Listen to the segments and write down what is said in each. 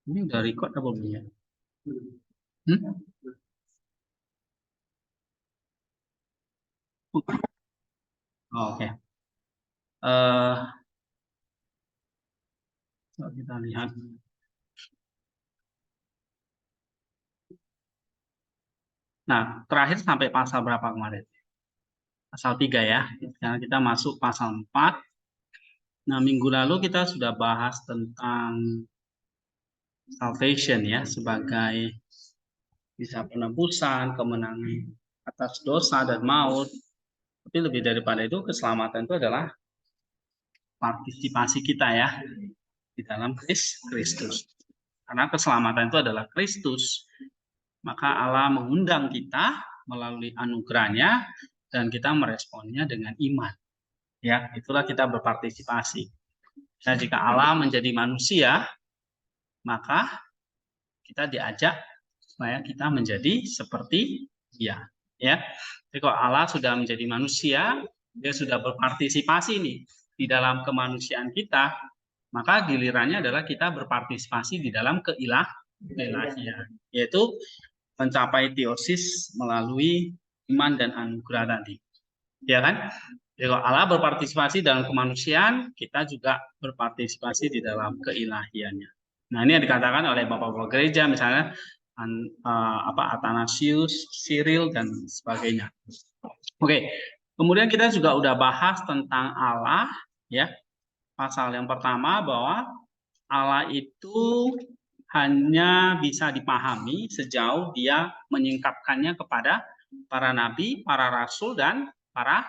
Ini udah record apa belum ya? Hmm? Oke. Coba kita lihat. Nah, terakhir sampai pasal berapa kemarin? Pasal 3 ya. Sekarang kita masuk pasal 4. Nah, minggu lalu kita sudah bahas tentang salvation ya, sebagai bisa penebusan, kemenangan atas dosa dan maut. Tapi lebih daripada itu, keselamatan itu adalah partisipasi kita ya di dalam Kristus. Karena keselamatan itu adalah Kristus, maka Allah mengundang kita melalui anugerahnya dan kita meresponnya dengan iman. Ya, itulah kita berpartisipasi. Nah, jika Allah menjadi manusia, maka kita diajak supaya kita menjadi seperti Dia. Ya, jadi kalau Allah sudah menjadi manusia, Dia sudah berpartisipasi nih di dalam kemanusiaan kita, maka gilirannya adalah kita berpartisipasi di dalam keilahian, yaitu mencapai teosis melalui iman dan anugerah tadi. Ya kan? Jadi kalau Allah berpartisipasi dalam kemanusiaan, kita juga berpartisipasi di dalam keilahiannya. Nah, ini yang dikatakan oleh bapak-bapak gereja, misalnya Athanasius, Cyril, dan sebagainya. Oke, kemudian kita juga udah bahas tentang Allah, ya. Pasal yang pertama bahwa Allah itu hanya bisa dipahami sejauh Dia menyingkapkannya kepada para nabi, para rasul, dan para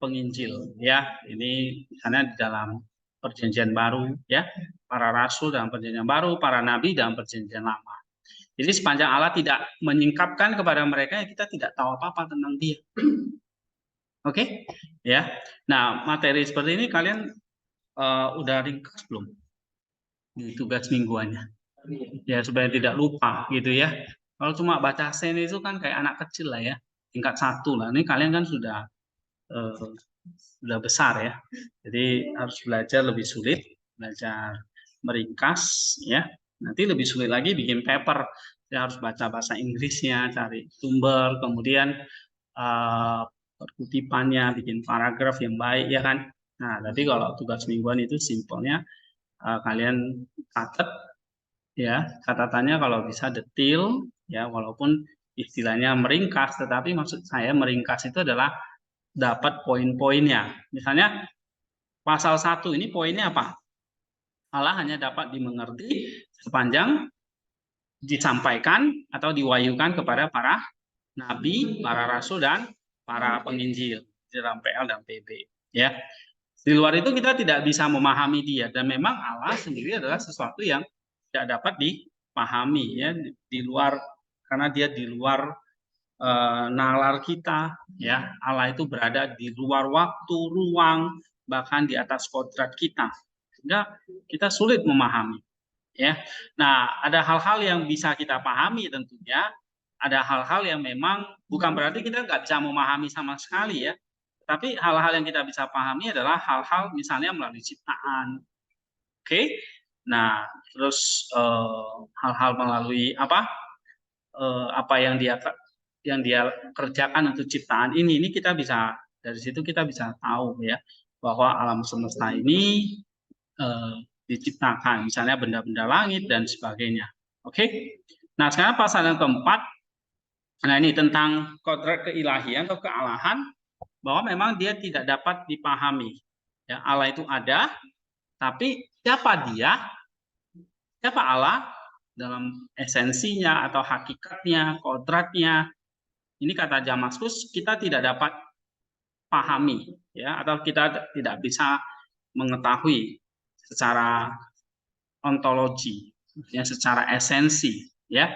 penginjil. Ya, ini misalnya di dalam Perjanjian Baru, ya, para rasul dalam Perjanjian Baru, para nabi dalam Perjanjian Lama. Jadi sepanjang Allah tidak menyingkapkan kepada mereka, ya kita tidak tahu apa-apa tentang Dia. Oke, ya. Nah, materi seperti ini kalian udah ringkas belum di tugas mingguannya? Ya, supaya tidak lupa gitu ya. Kalau cuma baca sen itu kan kayak anak kecil lah ya, tingkat 1 lah. Ini kalian kan sudah besar ya. Jadi harus belajar lebih sulit, belajar meringkas ya. Nanti lebih sulit lagi bikin paper. Saya harus baca bahasa Inggrisnya, cari sumber, kemudian perkutipannya, bikin paragraf yang baik ya kan. Nah, tapi kalau tugas mingguan itu simpelnya kalian catat ya, catatannya kalau bisa detail ya, walaupun istilahnya meringkas, tetapi maksud saya meringkas itu adalah dapat poin-poinnya. Misalnya pasal 1 ini poinnya apa? Allah hanya dapat dimengerti sepanjang disampaikan atau diwahyukan kepada para nabi, para rasul, dan para penginjil dalam PL dan PB. Ya, di luar itu kita tidak bisa memahami Dia, dan memang Allah sendiri adalah sesuatu yang tidak dapat dipahami ya, di luar, karena Dia di luar nalar kita ya. Allah itu berada di luar waktu, ruang, bahkan di atas kodrat kita, sehingga kita sulit memahami ya. Nah, ada hal-hal yang bisa kita pahami tentunya, ada hal-hal yang memang bukan berarti kita nggak bisa memahami sama sekali ya, tapi hal-hal yang kita bisa pahami adalah hal-hal misalnya melalui ciptaan. Oke, nah terus hal-hal melalui apa yang dia kerjakan untuk ciptaan ini kita bisa, dari situ kita bisa tahu ya bahwa alam semesta ini diciptakan, misalnya benda-benda langit dan sebagainya. Oke, nah sekarang pasal yang keempat, nah ini tentang kodrat keilahian atau kealahan, bahwa memang Dia tidak dapat dipahami. Ya, Allah itu ada, tapi siapa Dia, siapa Allah dalam esensinya atau hakikatnya, kodratnya, ini kata Damaskus kita tidak dapat pahami ya, atau kita tidak bisa mengetahui secara ontologi, ya, secara esensi ya,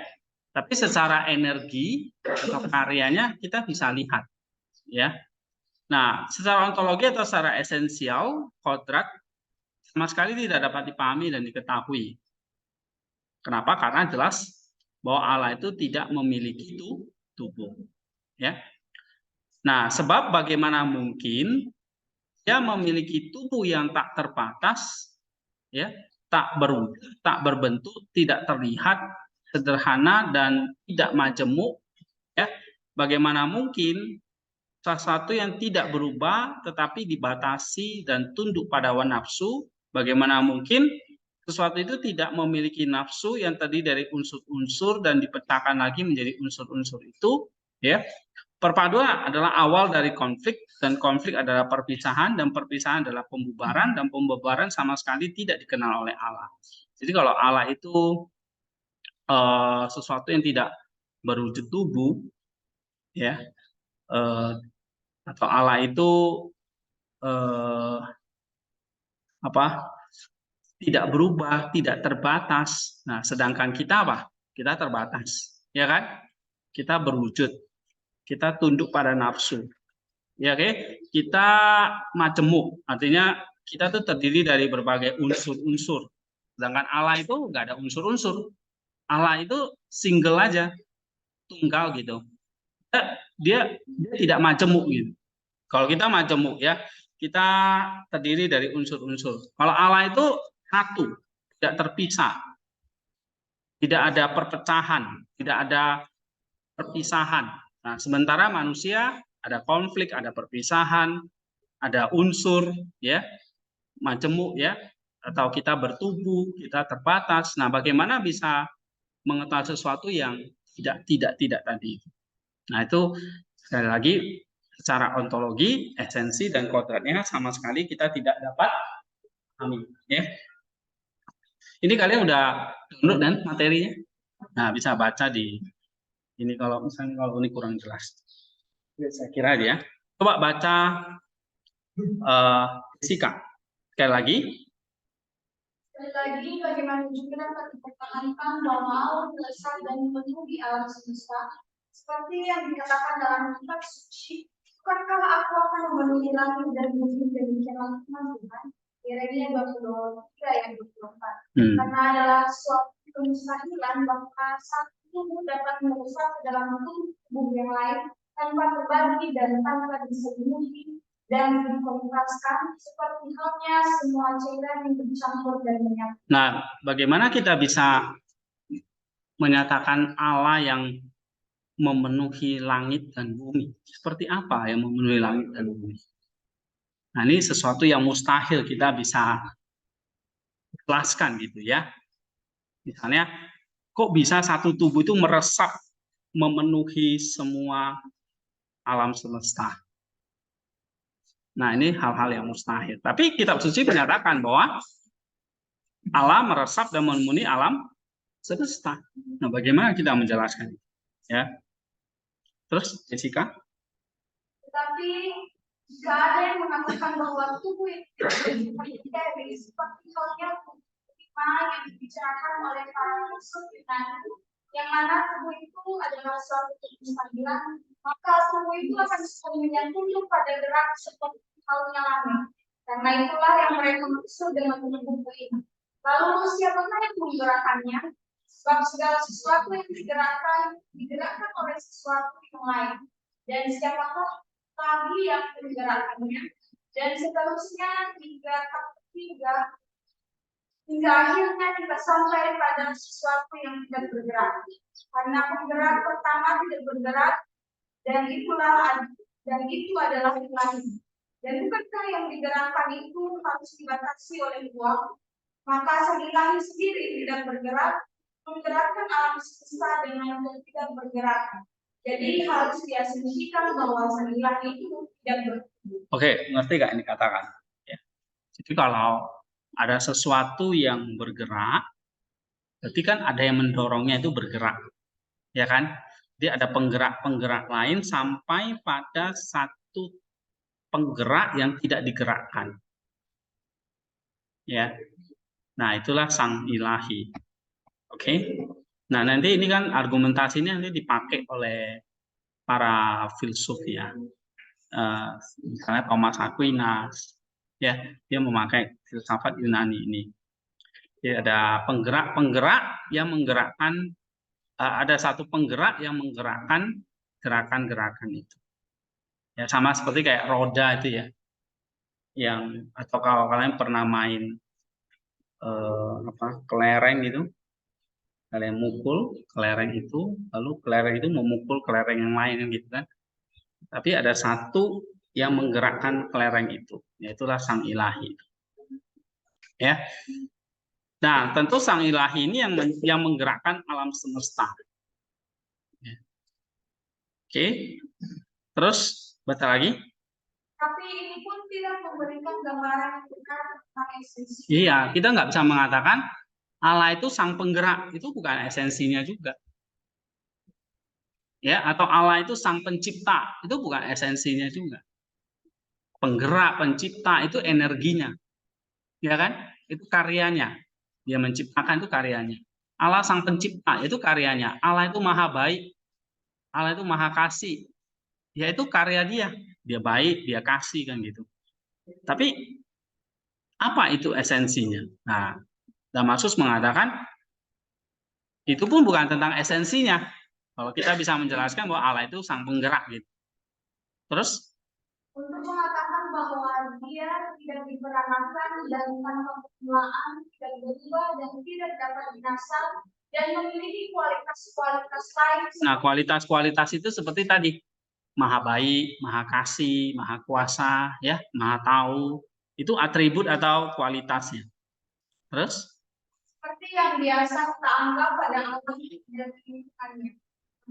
tapi secara energi atau karyanya kita bisa lihat ya. Nah, secara ontologi atau secara esensial, kodrat sama sekali tidak dapat dipahami dan diketahui. Kenapa? Karena jelas bahwa Allah itu tidak memiliki tubuh ya. Nah, sebab bagaimana mungkin dia memiliki tubuh yang tak terbatas, ya, tak berwujud, tak berbentuk, tidak terlihat, sederhana dan tidak majemuk, ya. Bagaimana mungkin sesuatu yang tidak berubah tetapi dibatasi dan tunduk pada hawa nafsu? Bagaimana mungkin sesuatu itu tidak memiliki nafsu yang terdiri dari unsur-unsur dan dipecahkan lagi menjadi unsur-unsur itu, ya. Perpaduan adalah awal dari konflik, dan konflik adalah perpisahan, dan perpisahan adalah pembubaran, dan pembubaran sama sekali tidak dikenal oleh Allah. Jadi kalau Allah itu sesuatu yang tidak berwujud tubuh, ya, atau Allah itu apa? Tidak berubah, tidak terbatas. Nah, sedangkan kita apa? Kita terbatas, ya kan? Kita berwujud, kita tunduk pada nafsu. Ya, oke, kita majemuk, artinya kita tuh terdiri dari berbagai unsur-unsur. Sedangkan Allah itu nggak ada unsur-unsur. Allah itu single aja, tunggal gitu. Dia tidak majemuk gitu. Kalau kita majemuk, ya, kita terdiri dari unsur-unsur. Kalau Allah itu satu, tidak terpisah, tidak ada perpecahan, tidak ada perpisahan. Nah, sementara manusia ada konflik, ada perpisahan, ada unsur, ya, majemuk, ya, atau kita bertubuh, kita terbatas. Nah, bagaimana bisa mengetahui sesuatu yang tidak tadi? Nah, itu sekali lagi secara ontologi, esensi dan kodratnya sama sekali kita tidak dapat pahami, ya. Ini kalian udah download dan materinya? Nah, bisa baca di ini kalau misalnya kalau ini kurang jelas. Saya kira aja ya. Coba baca Jessica. Sekali lagi. Sekali lagi, bagaimana juga dapat dipertahankan bahwa Allah besar dan memenuhi alam semesta, seperti yang dikatakan dalam kitab suci, bukankah aku akan memenuhi langit dan bumi demikianlah Tuhan? Yeremia 22 ayat 24. Karena adalah suatu kemustahilan bahwa satu tubuh dapat merusak ke dalam tubuh yang lain tanpa berbagi dan tanpa diselimuti dan dikontraskan seperti halnya semua cairan yang bercampur dan menyatu. Nah, bagaimana kita bisa menyatakan Allah yang memenuhi langit dan bumi? Seperti apa yang memenuhi langit dan bumi? Nah, ini sesuatu yang mustahil kita bisa jelaskan gitu ya. Misalnya, kok bisa satu tubuh itu meresap memenuhi semua alam semesta? Nah, ini hal-hal yang mustahil. Tapi kitab suci menyatakan bahwa Allah meresap dan memenuhi alam semesta. Nah, bagaimana kita menjelaskan itu? Ya. Terus, Jessica? Tetapi jika ada yang mengatakan bahwa tubuh itu seperti halnya yang dibicarakan oleh para filsuf Yunani, yang mana tubuh itu adalah suatu kemustahilan, maka tubuh itu akan sepenuhnya tunduk pada gerak seperti halnya langit. Karena itulah yang mereka maksud dengan tubuh ini. Lalu siapakah yang menggerakkannya? Sebab segala sesuatu yang digerakkan oleh sesuatu yang lain. Dan siapakah lagi yang menggerakkannya? Dan seterusnya hingga akhirnya kita sampai pada sesuatu yang tidak bergerak. Karena penggerak pertama tidak bergerak, dan itu adalah ilahi. Dan bukankah yang digerakkan itu harus dibatasi oleh uang? Maka sang ilahi sendiri tidak bergerak, menggerakkan alam semesta dengan tidak bergerak. Jadi harus diasumsikan bahwa sang ilahi itu tidak bergerak. Oke, ngerti gak ini katakan? Ya. Jadi kalau ada sesuatu yang bergerak, berarti kan ada yang mendorongnya itu bergerak, ya kan? Jadi ada penggerak-penggerak lain sampai pada satu penggerak yang tidak digerakkan. Ya. Nah, itulah sang ilahi. Oke. Nah, nanti ini kan argumentasinya nanti dipakai oleh para filsuf ya. Misalnya Thomas Aquinas, ya, dia memakai filsafat Yunani ini. Jadi ada penggerak-penggerak yang menggerakkan, ada satu penggerak yang menggerakkan gerakan-gerakan itu. Ya, sama seperti kayak roda itu ya. yang atau kalau kalian pernah main kelereng gitu, kalian mukul kelereng itu, lalu kelereng itu memukul kelereng yang lain gitu kan. Tapi ada satu yang menggerakkan kelereng itu, yaitulah sang ilahi. Ya. Nah, tentu sang ilahi ini yang menggerakkan alam semesta. Ya. Oke. Terus baca lagi. Tapi ini pun tidak memberikan gambaran yang benar tentang esensi. Iya, kita nggak bisa mengatakan Allah itu sang penggerak, itu bukan esensinya juga. Ya, atau Allah itu sang pencipta, itu bukan esensinya juga. Penggerak, pencipta itu energinya. Ya kan? Itu karyanya. Dia menciptakan itu karyanya. Allah sang pencipta itu karyanya. Allah itu maha baik. Allah itu maha kasih. Ya itu karya dia. Dia baik, dia kasih kan gitu. Tapi apa itu esensinya? Nah, Damaskus mengatakan itu pun bukan tentang esensinya. Kalau kita bisa menjelaskan bahwa Allah itu sang penggerak gitu. Terus untuk mengatakan bahwa dia tidak diperanakan dan tanpa permulaan, tidak berubah dan tidak dapat binasa dan memiliki kualitas-kualitas lain. Nah, kualitas-kualitas itu seperti tadi, maha baik, maha kasih, maha kuasa, ya, maha tahu. Itu atribut atau kualitasnya. Terus? Seperti yang biasa kita anggap pada Allah dan kehidupannya.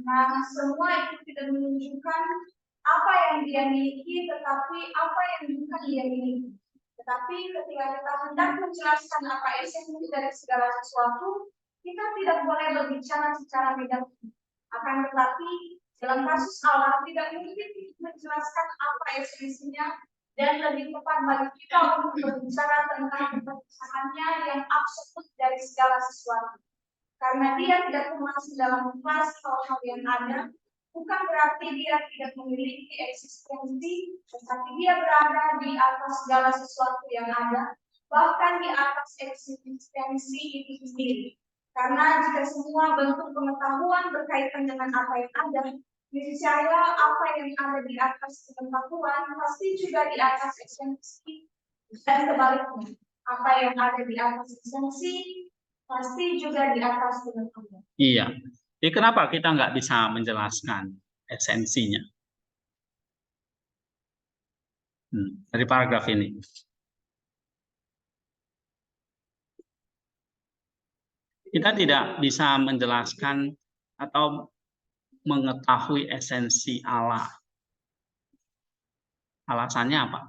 Nah, semua itu tidak menunjukkan apa yang dia miliki, tetapi apa yang bukan dia miliki. Tetapi ketika kita hendak menjelaskan apa esensi dari segala sesuatu, kita tidak boleh berbicara secara negatif. Akan tetapi dalam kasus Allah tidak mungkin menjelaskan apa esensinya, dan lebih tepat bagi kita untuk berbicara tentang kebesarannya yang absolut dari segala sesuatu. Karena dia tidak termasuk dalam kelas hal-hal yang ada, bukan berarti dia tidak memiliki eksistensi, tetapi dia berada di atas segala sesuatu yang ada, bahkan di atas eksistensi itu sendiri. Karena jika semua bentuk pengetahuan berkaitan dengan apa yang ada, niscaya apa yang ada di atas pengetahuan pasti juga di atas esensi, dan sebaliknya, apa yang ada di atas esensi pasti juga di atas pengetahuan. Iya. Jadi kenapa kita nggak bisa menjelaskan esensinya? Dari paragraf ini. Kita tidak bisa menjelaskan atau mengetahui esensi Allah. Alasannya apa?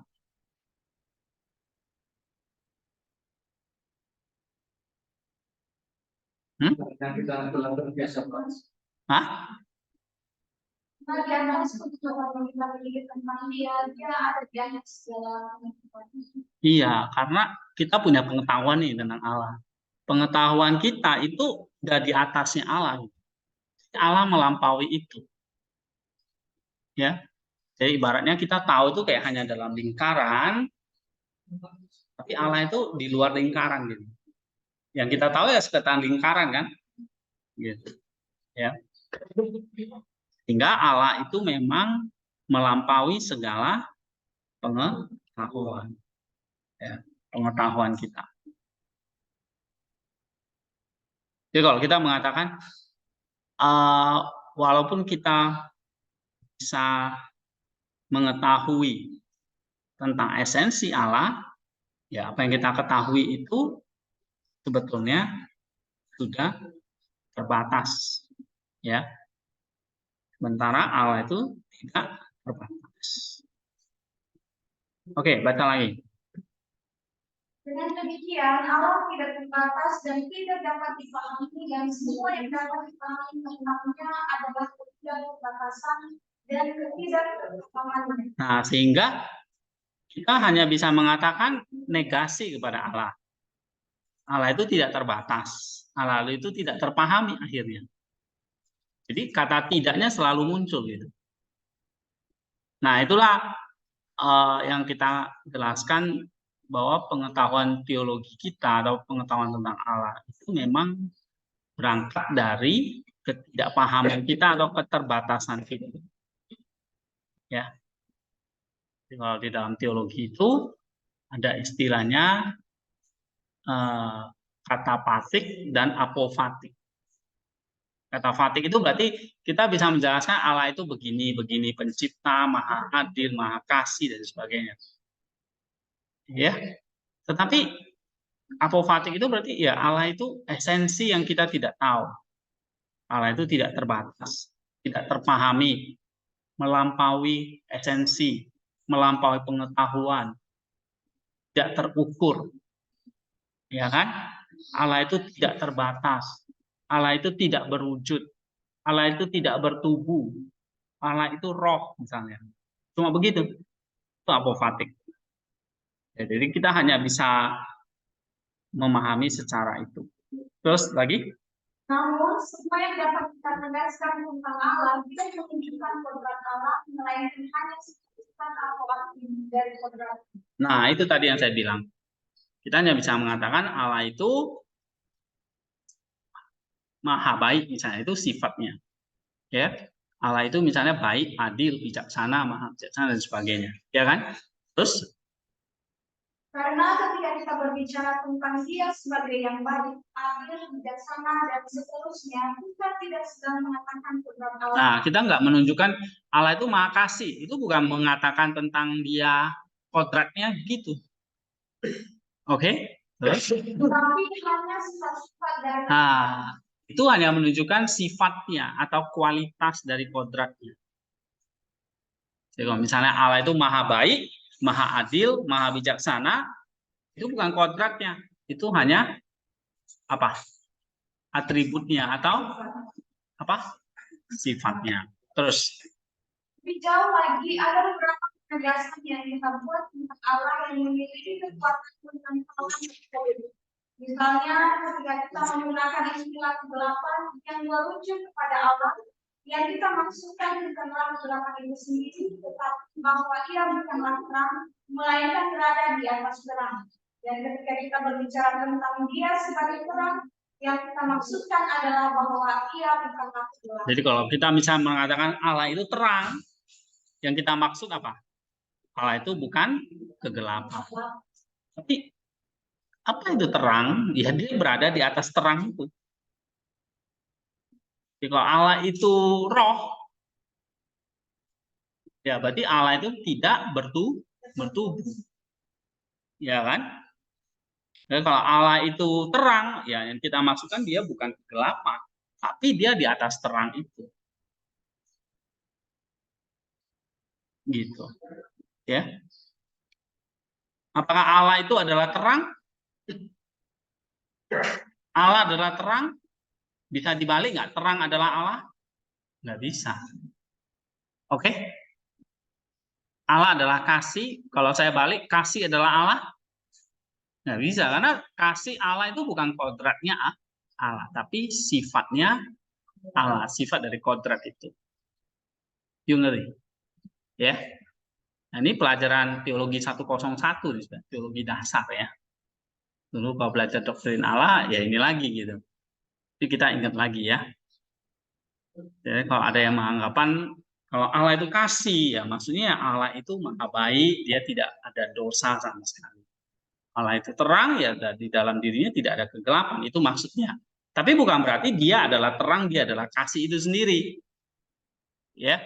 Hah? Iya, karena kita punya pengetahuan nih tentang Allah. Pengetahuan kita itu udah di atasnya Allah. Allah melampaui itu. Ya. Jadi ibaratnya kita tahu itu kayak hanya dalam lingkaran, tapi Allah itu di luar lingkaran gitu. Yang kita tahu ya sekitar lingkaran kan, gitu. Ya. Sehingga Allah itu memang melampaui segala pengetahuan, ya, pengetahuan kita. Jadi kalau kita mengatakan walaupun kita bisa mengetahui tentang esensi Allah, ya apa yang kita ketahui itu sebetulnya sudah terbatas, ya. Sementara Allah itu tidak terbatas. Oke, baca lagi. Dengan demikian, Allah tidak terbatas dan tidak dapat dipahami, dan semua yang dapat dipahami tentangnya adalah ketidakterbatasan dan ketidakterbatasnya. Nah, sehingga kita hanya bisa mengatakan negasi kepada Allah. Allah itu tidak terbatas. Allah itu tidak terpahami akhirnya. Jadi kata tidaknya selalu muncul gitu. Nah, itulah yang kita jelaskan bahwa pengetahuan teologi kita atau pengetahuan tentang Allah itu memang berangkat dari ketidakpahaman kita atau keterbatasan kita. Ya. Jadi kalau di dalam teologi itu Ada istilahnya kata fatik dan apofatik. Kata fatik itu berarti kita bisa menjelaskan Allah itu begini, begini, pencipta, maha adil, maha kasih, dan sebagainya. Ya, tetapi apofatik itu berarti ya Allah itu esensi yang kita tidak tahu. Allah itu tidak terbatas, tidak terpahami, melampaui esensi, melampaui pengetahuan, tidak terukur. Ya kan? Allah itu tidak terbatas. Allah itu tidak berwujud. Allah itu tidak bertubuh. Allah itu roh misalnya. Cuma begitu. Itu apofatik. Ya, jadi kita hanya bisa memahami secara itu. Terus lagi? Namun, supaya dapat kita tegaskan tentang Allah, kita menunjukkan kodrat Allah, melainkan hanya sifat atau arti dari kodrat. Nah, itu tadi yang saya bilang. Kita hanya bisa mengatakan Allah itu maha baik, misalnya itu sifatnya. Ya, Allah itu misalnya baik, adil, bijaksana, maha bijaksana, dan sebagainya. Ya kan? Terus? Karena ketika kita berbicara tentang Dia sebagai yang baik, adil, bijaksana, dan seterusnya, kita tidak sedang mengatakan kodrat Allah. Nah, kita nggak menunjukkan Allah itu maha kasih. Itu bukan mengatakan tentang Dia kodratnya gitu. Oke? Terus? Tetapi hanya sifat-sifat dari Nah, itu hanya menunjukkan sifatnya atau kualitas dari kodratnya. Jadi kalau misalnya Allah itu maha baik, maha adil, maha bijaksana, itu bukan kodratnya, itu hanya apa? Atributnya atau apa? Sifatnya. Terus? Lebih jauh lagi, ada beberapa penegasan yang kita buat tentang Allah yang memiliki kekuatan tentang Allah. Misalnya, ketika kita menggunakan istilah kegelapan yang merujuk kepada Allah, yang kita maksudkan bukanlah kegelapan itu sendiri, tetapi bahwa ia bukanlah terang, melainkan berada di atas terang. Dan ketika kita berbicara tentang Dia sebagai terang, yang kita maksudkan adalah bahwa ia bukanlah kegelapan. Jadi kalau kita misalnya mengatakan Allah itu terang, yang kita maksud apa? Allah itu bukan kegelapan. Tapi apa itu terang? Ya dia berada di atas terang itu. Jadi kalau Allah itu roh, ya berarti Allah itu tidak bertubuh. Ya kan? Jadi kalau Allah itu terang, ya yang kita maksudkan dia bukan kegelapan, tapi dia di atas terang itu. Gitu. Ya. Apakah Allah itu adalah terang? Allah adalah terang? Bisa dibalik nggak? Terang adalah Allah? Nggak bisa. Oke? Allah adalah kasih. Kalau saya balik, kasih adalah Allah? Nggak bisa. Karena kasih Allah itu bukan kodratnya Allah. Tapi sifatnya Allah. Sifat dari kodrat itu. You ngerti? Ya. Nah, ini pelajaran teologi 101, teologi dasar ya. Dulu kalau belajar doktrin Allah, ya ini lagi gitu. Jadi kita ingat lagi ya. Jadi kalau ada yang menganggapan kalau Allah itu kasih, ya maksudnya Allah itu maha baik, dia tidak ada dosa sama sekali. Allah itu terang, ya di dalam dirinya tidak ada kegelapan, itu maksudnya. Tapi bukan berarti dia adalah terang, dia adalah kasih itu sendiri. Ya.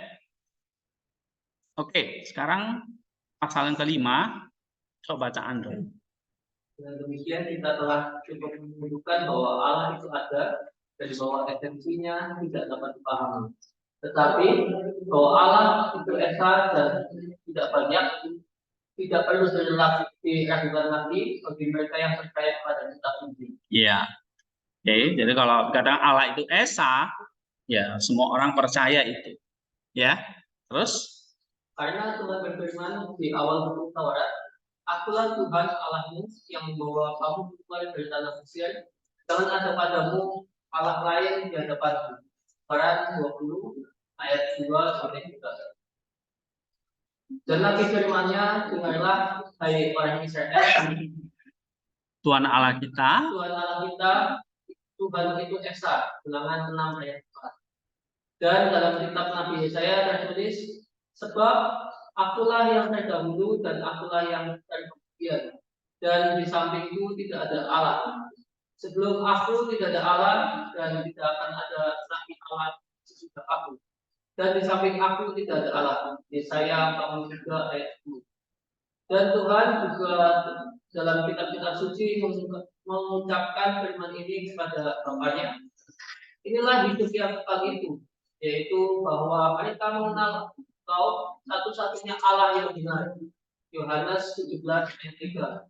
Oke, sekarang pasal yang kelima, coba bacaan dong. Dengan demikian kita telah cukup menunjukkan bahwa Allah itu ada dan bahwa esensinya tidak dapat dipahami. Tetapi bahwa Allah itu esa dan tidak banyak, tidak perlu diragukan lagi bagi mereka yang percaya pada kitab ini. Iya. Oke, jadi kalau kadang Allah itu esa, ya semua orang percaya itu. Ya. Terus? Karena Tuhan berfirman di awal buku Taurat, Akulah Tuhan Allahmu yang membawa kamu keluar dari tanah Mesir. Jangan ada padamu Allah lain di hadapanku. Quran 20 ayat 2-3. Dan lagi firman-Nya, dengarlah hai orang Israel. Tuhan Allah kita. Tuhan Allah kita, Tuhan itu esa. Ulangan 6 ayat 4. Dan dalam kitab Nabi Yesaya tertulis, sebab akulah yang terdahulu dan akulah yang terkemudian. dan di sampingku tidak ada Allah. Sebelum aku tidak ada Allah, dan tidak akan ada lagi Allah sesudah aku. Dan di samping aku tidak ada Allah. Yesaya 43 ayat 10. Dan Tuhan juga dalam kitab-kitab suci mengucapkan firman ini kepada Bapaknya. Inilah hidup yang kekal itu, yaitu bahwa mereka mengenal Engkau satu-satunya Allah yang benar. Yohanes 17 ayat 3.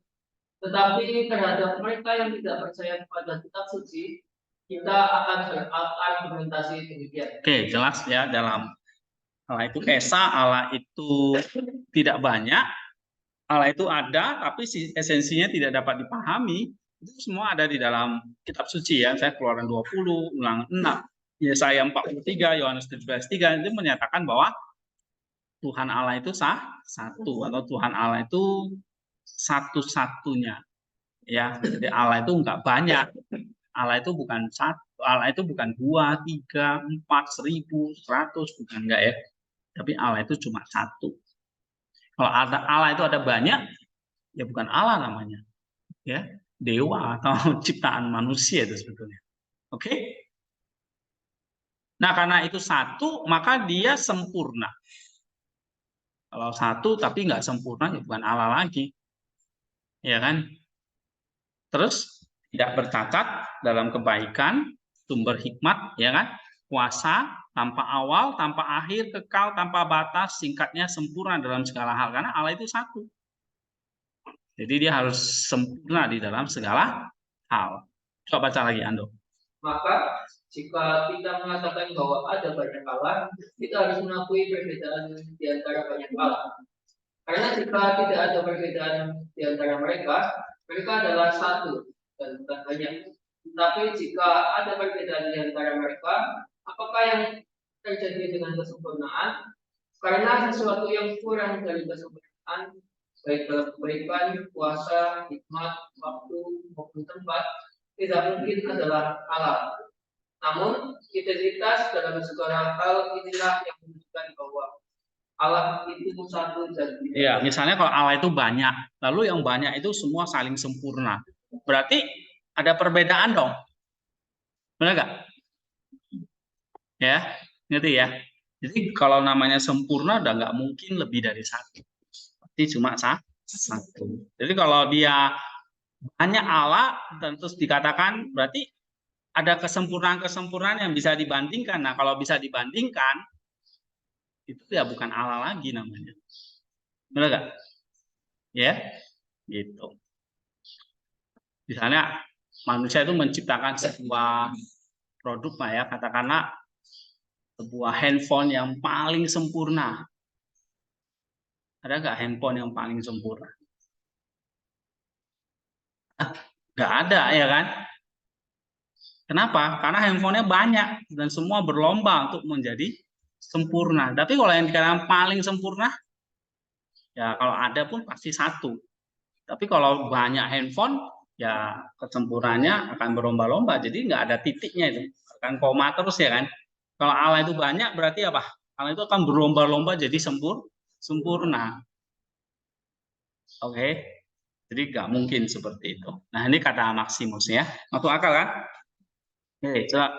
Tetapi terhadap mereka yang tidak percaya kepada kitab suci, kita akan berargumentasi demikian. Oke, jelas ya dalam Allah itu esa, Allah itu tidak banyak, Allah itu ada, tapi esensinya tidak dapat dipahami. Itu semua ada di dalam kitab suci ya. Saya Keluaran 20, Ulangan 6, Yesaya 43, Yohanes 17:3 itu menyatakan bahwa Tuhan Allah itu satu, atau Tuhan Allah itu satu-satunya. Ya, jadi Allah itu enggak banyak. Allah itu bukan satu, Allah itu bukan 2, 3, 4, 1000, 100, bukan, enggak ya. Tapi Allah itu cuma satu. Kalau Allah itu ada banyak, ya bukan Allah namanya. Ya, dewa atau ciptaan manusia itu sebetulnya. Oke? Nah, karena itu satu, maka dia sempurna. Kalau satu tapi nggak sempurna, ya bukan Allah lagi. Ya kan? Terus tidak bercacat dalam kebaikan, sumber hikmat, ya kan? Kuasa, tanpa awal, tanpa akhir, kekal, tanpa batas, singkatnya sempurna dalam segala hal. Karena Allah itu satu. Jadi dia harus sempurna di dalam segala hal. Coba baca lagi, Ando. Maka jika kita mengatakan bahwa ada banyak Allah, kita harus mengakui perbedaan di antara banyak Allah. Karena jika tidak ada perbedaan di antara mereka, mereka adalah satu dan bukan banyak. Tapi jika ada perbedaan di antara mereka, apakah yang terjadi dengan kesempurnaan? Karena sesuatu yang kurang dari kesempurnaan, baik dalam kebaikan, kuasa, hikmat, waktu, maupun tempat, tidak mungkin adalah Allah. Namun, identitas dalam segala hal inilah yang menunjukkan bahwa Allah itu satu dan tidak. Ya, misalnya kalau Allah itu banyak, lalu yang banyak itu semua saling sempurna. Berarti ada perbedaan dong. Benar nggak? Ya, ngerti ya? Jadi kalau namanya sempurna udah nggak mungkin lebih dari satu. Berarti cuma satu. Jadi kalau dia banyak Allah dan terus dikatakan berarti ada kesempurnaan-kesempurnaan yang bisa dibandingkan. Nah, kalau bisa dibandingkan itu ya bukan Allah lagi namanya. Benar nggak? Ya, gitu. Misalnya manusia itu menciptakan sebuah produk lah ya, katakanlah sebuah handphone yang paling sempurna. Ada nggak handphone yang paling sempurna? Nggak ada, ya kan? Kenapa? Karena handphonenya banyak dan semua berlomba untuk menjadi sempurna. Tapi kalau yang dikatakan paling sempurna, ya kalau ada pun pasti satu. Tapi kalau banyak handphone, ya kesempurnaannya akan berlomba-lomba. Jadi nggak ada titiknya itu. Akan koma terus ya kan. Kalau Allah itu banyak berarti apa? Allah itu akan berlomba-lomba jadi sempurna. Oke. Jadi nggak mungkin seperti itu. Nah ini kata Maximus ya. Masuk akal kan? Oke, coba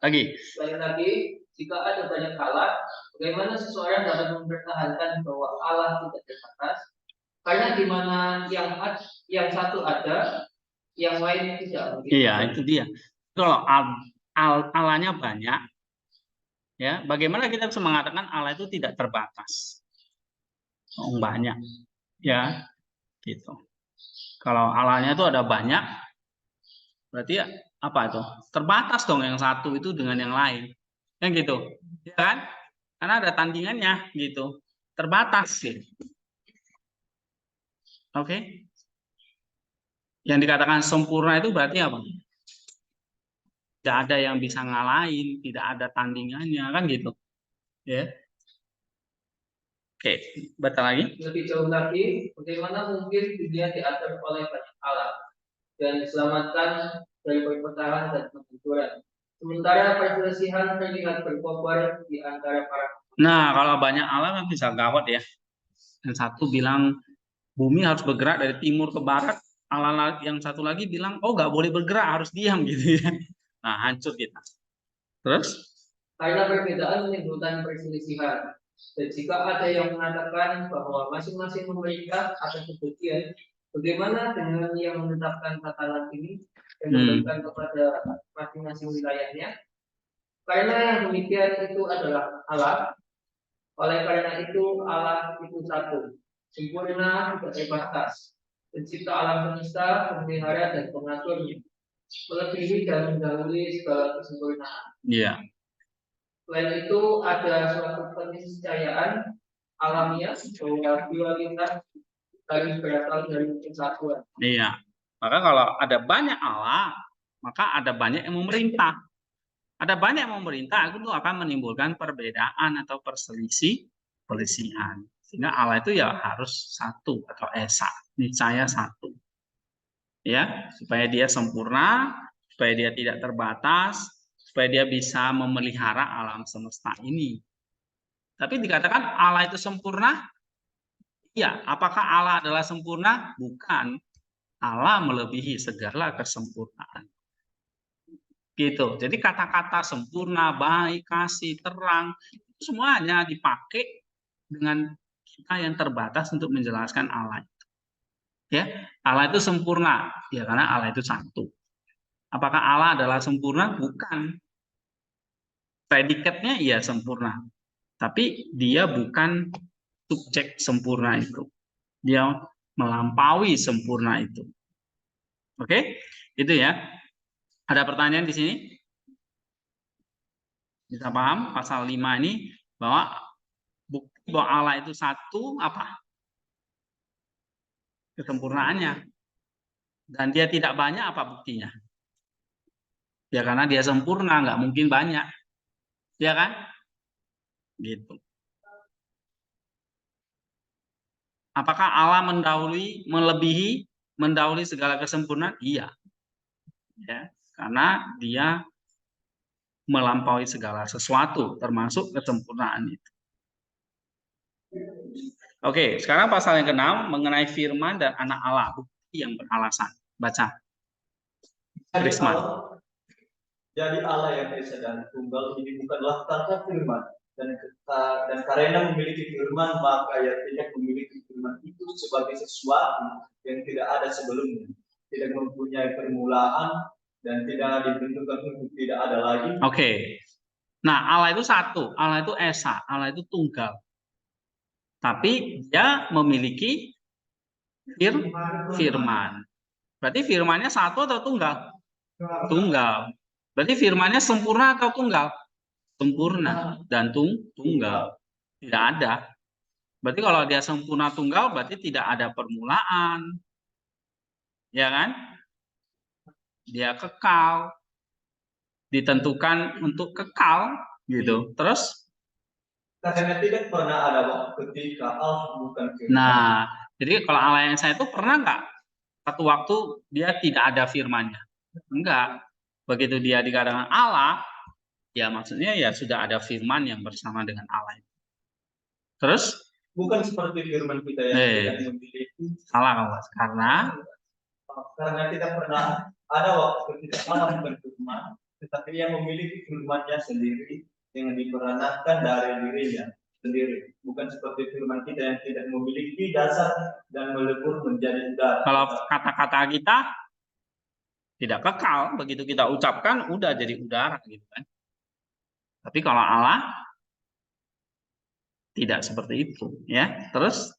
lagi. Sekali lagi, jika ada banyak Allah, bagaimana seseorang dapat mempertahankan bahwa Allah tidak terbatas? Karena di mana yang satu ada, yang lain tidak. Iya, itu dia. Kalau Allahnya banyak, ya, bagaimana kita bisa mengatakan Allah itu tidak terbatas? Oh, banyak, ya, gitu. Kalau Allahnya itu ada banyak, berarti ya, apa itu? Terbatas dong yang satu itu dengan yang lain, kan gitu, ya kan? Karena ada tandingannya, gitu. Terbatas, gitu. Oke. Yang dikatakan sempurna itu berarti apa? Tidak ada yang bisa ngalahin, tidak ada tandingannya, kan gitu. Ya. Oke, baca lagi. Lebih jauh lagi, bagaimana mungkin dunia diatur oleh banyak Allah dan diselamatkan dari perpecahan dan kehancuran. Sementara perselisihan terlihat berkobar di antara para. Nah, kalau banyak Allah kan bisa gawat ya. Yang satu bilang bumi harus bergerak dari timur ke barat, Allah yang satu lagi bilang, oh nggak boleh bergerak, harus diam gitu ya. Nah, hancur kita. Terus? Karena perbedaan menimbulkan perselisihan. Dan jika ada yang mengatakan bahwa masing-masing pemerintah akan kebagian, bagaimana dengan yang menetapkan tatanan ini dan memberikan kepada masing-masing wilayahnya? Karena yang demikian itu adalah Allah. Oleh karena itu Allah itu satu, sempurna, tidak terbatas. Pencipta alam semesta, pemelihara dan pengaturnya, melebihi dan mendahului segala kesempurnaan. Iya. Selain itu ada suatu keniscayaan alamiah bahwa dualitas harus berasal dari kesatuan. Iya. Maka kalau ada banyak Allah, maka ada banyak yang memerintah. Ada banyak yang memerintah, itu akan menimbulkan perbedaan atau perselisihan. Sehingga Allah itu ya harus satu atau esa, niscaya satu. Ya, supaya dia sempurna, supaya dia tidak terbatas, supaya dia bisa memelihara alam semesta ini. Tapi dikatakan Allah itu sempurna? Ya, apakah Allah adalah sempurna? Bukan. Allah melebihi segala kesempurnaan. Gitu. Jadi kata-kata sempurna, baik, kasih, terang, itu semuanya dipakai dengan kita yang terbatas untuk menjelaskan Allah. Ya, Allah itu sempurna, ya karena Allah itu satu. Apakah Allah adalah sempurna? Bukan. Predikatnya iya sempurna, tapi dia bukan subjek sempurna itu. Dia melampaui sempurna itu. Oke, itu ya. Ada pertanyaan di sini? Bisa paham pasal 5 ini bahwa bukti bahwa Allah itu satu apa? Kesempurnaannya. Dan dia tidak banyak apa buktinya? Ya karena dia sempurna, nggak mungkin banyak. Ya kan? Gitu. Apakah Allah mendahului segala kesempurnaan? Iya. Ya, karena dia melampaui segala sesuatu, termasuk kesempurnaan itu. Oke, sekarang pasal yang ke-6 mengenai firman dan anak Allah, bukti yang beralasan. Baca. Risman. Jadi Allah yang esa dan tunggal ini bukanlah tanpa firman, dan karena memiliki firman maka ia tidak memiliki firman itu sebagai sesuatu yang tidak ada sebelumnya, tidak mempunyai permulaan dan tidak dibentukkan untuk tidak ada lagi. Oke. Nah, Allah itu satu, Allah itu esa, Allah itu tunggal. Tapi dia memiliki firman. Berarti firmannya satu atau tunggal? Tunggal. Berarti firmannya sempurna atau tunggal? Sempurna dan tunggal. Tidak ada. Berarti kalau dia sempurna tunggal berarti tidak ada permulaan. Ya kan? Dia kekal. Ditentukan untuk kekal gitu. Terus karena tidak pernah ada waktu ketika Allah bukan firman. Nah, jadi kalau Allah yang saya itu pernah nggak satu waktu dia tidak ada firmannya? Enggak. Begitu dia dikatakan Allah, ya maksudnya ya sudah ada firman yang bersama dengan Allah. Terus? Bukan seperti firman kita yang tidak memiliki. Salah Mas. Karena tidak pernah ada waktu ketika Allah bukan firman, tetapi yang memiliki firman-Nya sendiri yang diperanatkan dari dirinya sendiri. Bukan seperti firman kita yang tidak memiliki dasar dan melebur menjadi udara. Kalau kata-kata kita tidak kekal, begitu kita ucapkan udah jadi udara gitu kan. Tapi kalau Allah tidak seperti itu, ya. Terus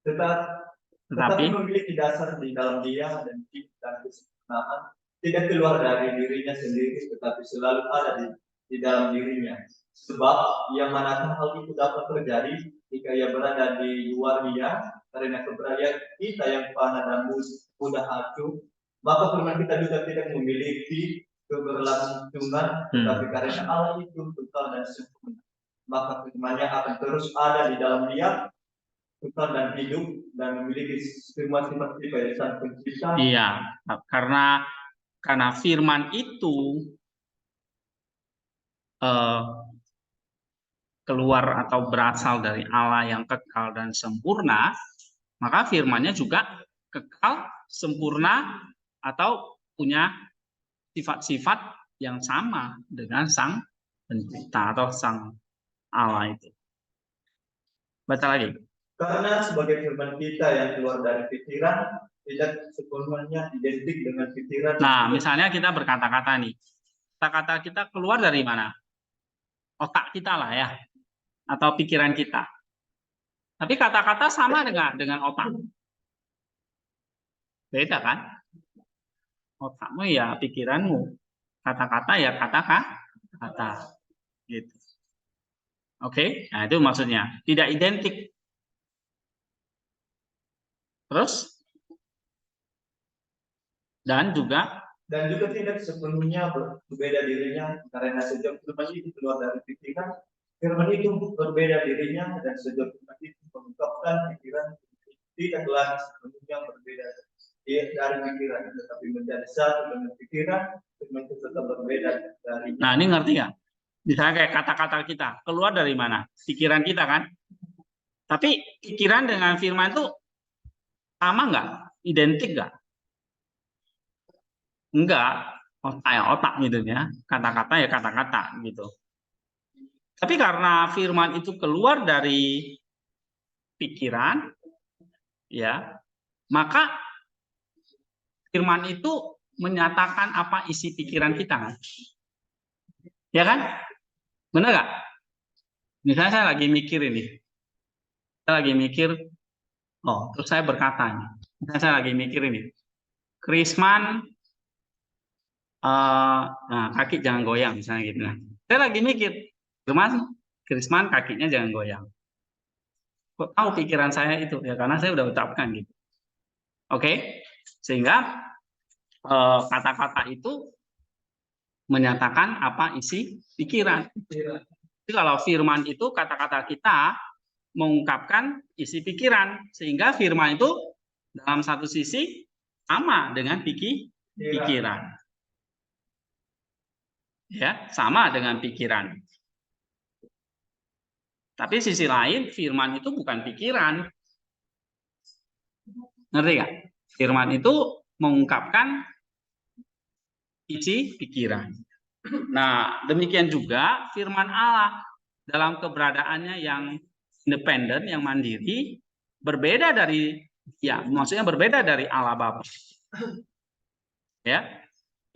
tetapi memiliki dasar di dalam Dia dan kesempurnaan tidak keluar dari dirinya sendiri, tetapi selalu ada di dalam dirinya. Sebab yang manakah hal itu dapat terjadi jika ia berada di luar Dia, karena keberadaan kita yang fana dan mudah hancur, maka firman kita juga tidak memiliki keberlangsungan, tetapi karena Allah itu total dan sempurna, maka firman-Nya akan terus ada di dalam Dia, total dan hidup dan memiliki sifat-sifat Sang Pencipta. Iya, karena firman itu keluar atau berasal dari Allah yang kekal dan sempurna, maka firman-Nya juga kekal sempurna atau punya sifat-sifat yang sama dengan Sang Pencipta atau Sang Allah itu. Baca lagi. Karena sebagai firman kita yang keluar dari pikiran tidak sepenuhnya identik dengan pikiran. Nah, misalnya kita berkata-kata nih. Kata-kata kita keluar dari mana? Otak kita lah ya. Atau pikiran kita. Tapi kata-kata sama dengan otak. Beda kan? Otakmu ya pikiranmu. Kata-kata ya kata-kata. Gitu. Oke, nah itu maksudnya. Tidak identik. Terus? Dan juga tidak sepenuhnya berbeda dirinya karena sejak firman itu keluar dari pikiran, firman itu berbeda dirinya dan sejak firman itu mengungkapkan pikiran tidaklah sepenuhnya berbeda dari pikiran, tetapi menjadi satu dengan pikiran, firman itu tetap berbeda dari. Nah, ini ngerti nggak? Misalnya kayak kata-kata kita keluar dari mana? Pikiran kita kan? Tapi pikiran dengan firman itu sama nggak? Identik nggak? Enggak, otak gitu ya. Kata-kata ya kata-kata gitu. Tapi karena firman itu keluar dari pikiran, ya, maka firman itu menyatakan apa isi pikiran kita kan? Ya kan? Benar nggak? Misalnya saya lagi mikir ini. Saya lagi mikir, oh, terus saya berkata nih. Misalnya saya lagi mikir ini. Krisman, nah, kaki jangan goyang misalnya gitu. Nah, saya lagi mikir, Krisman kakinya jangan goyang. Kok tahu pikiran saya itu? Ya karena saya udah ucapkan gitu. Oke? Sehingga kata-kata itu menyatakan apa isi pikiran. Jadi kalau firman itu kata-kata kita mengungkapkan isi pikiran, sehingga firman itu dalam satu sisi sama dengan pikiran. Ya, sama dengan pikiran. Tapi sisi lain, firman itu bukan pikiran. Ngerti nggak? Firman itu mengungkapkan isi pikiran. Nah, demikian juga firman Allah dalam keberadaannya yang independen, yang mandiri, berbeda dari, ya, maksudnya berbeda dari Allah Bapa. Ya,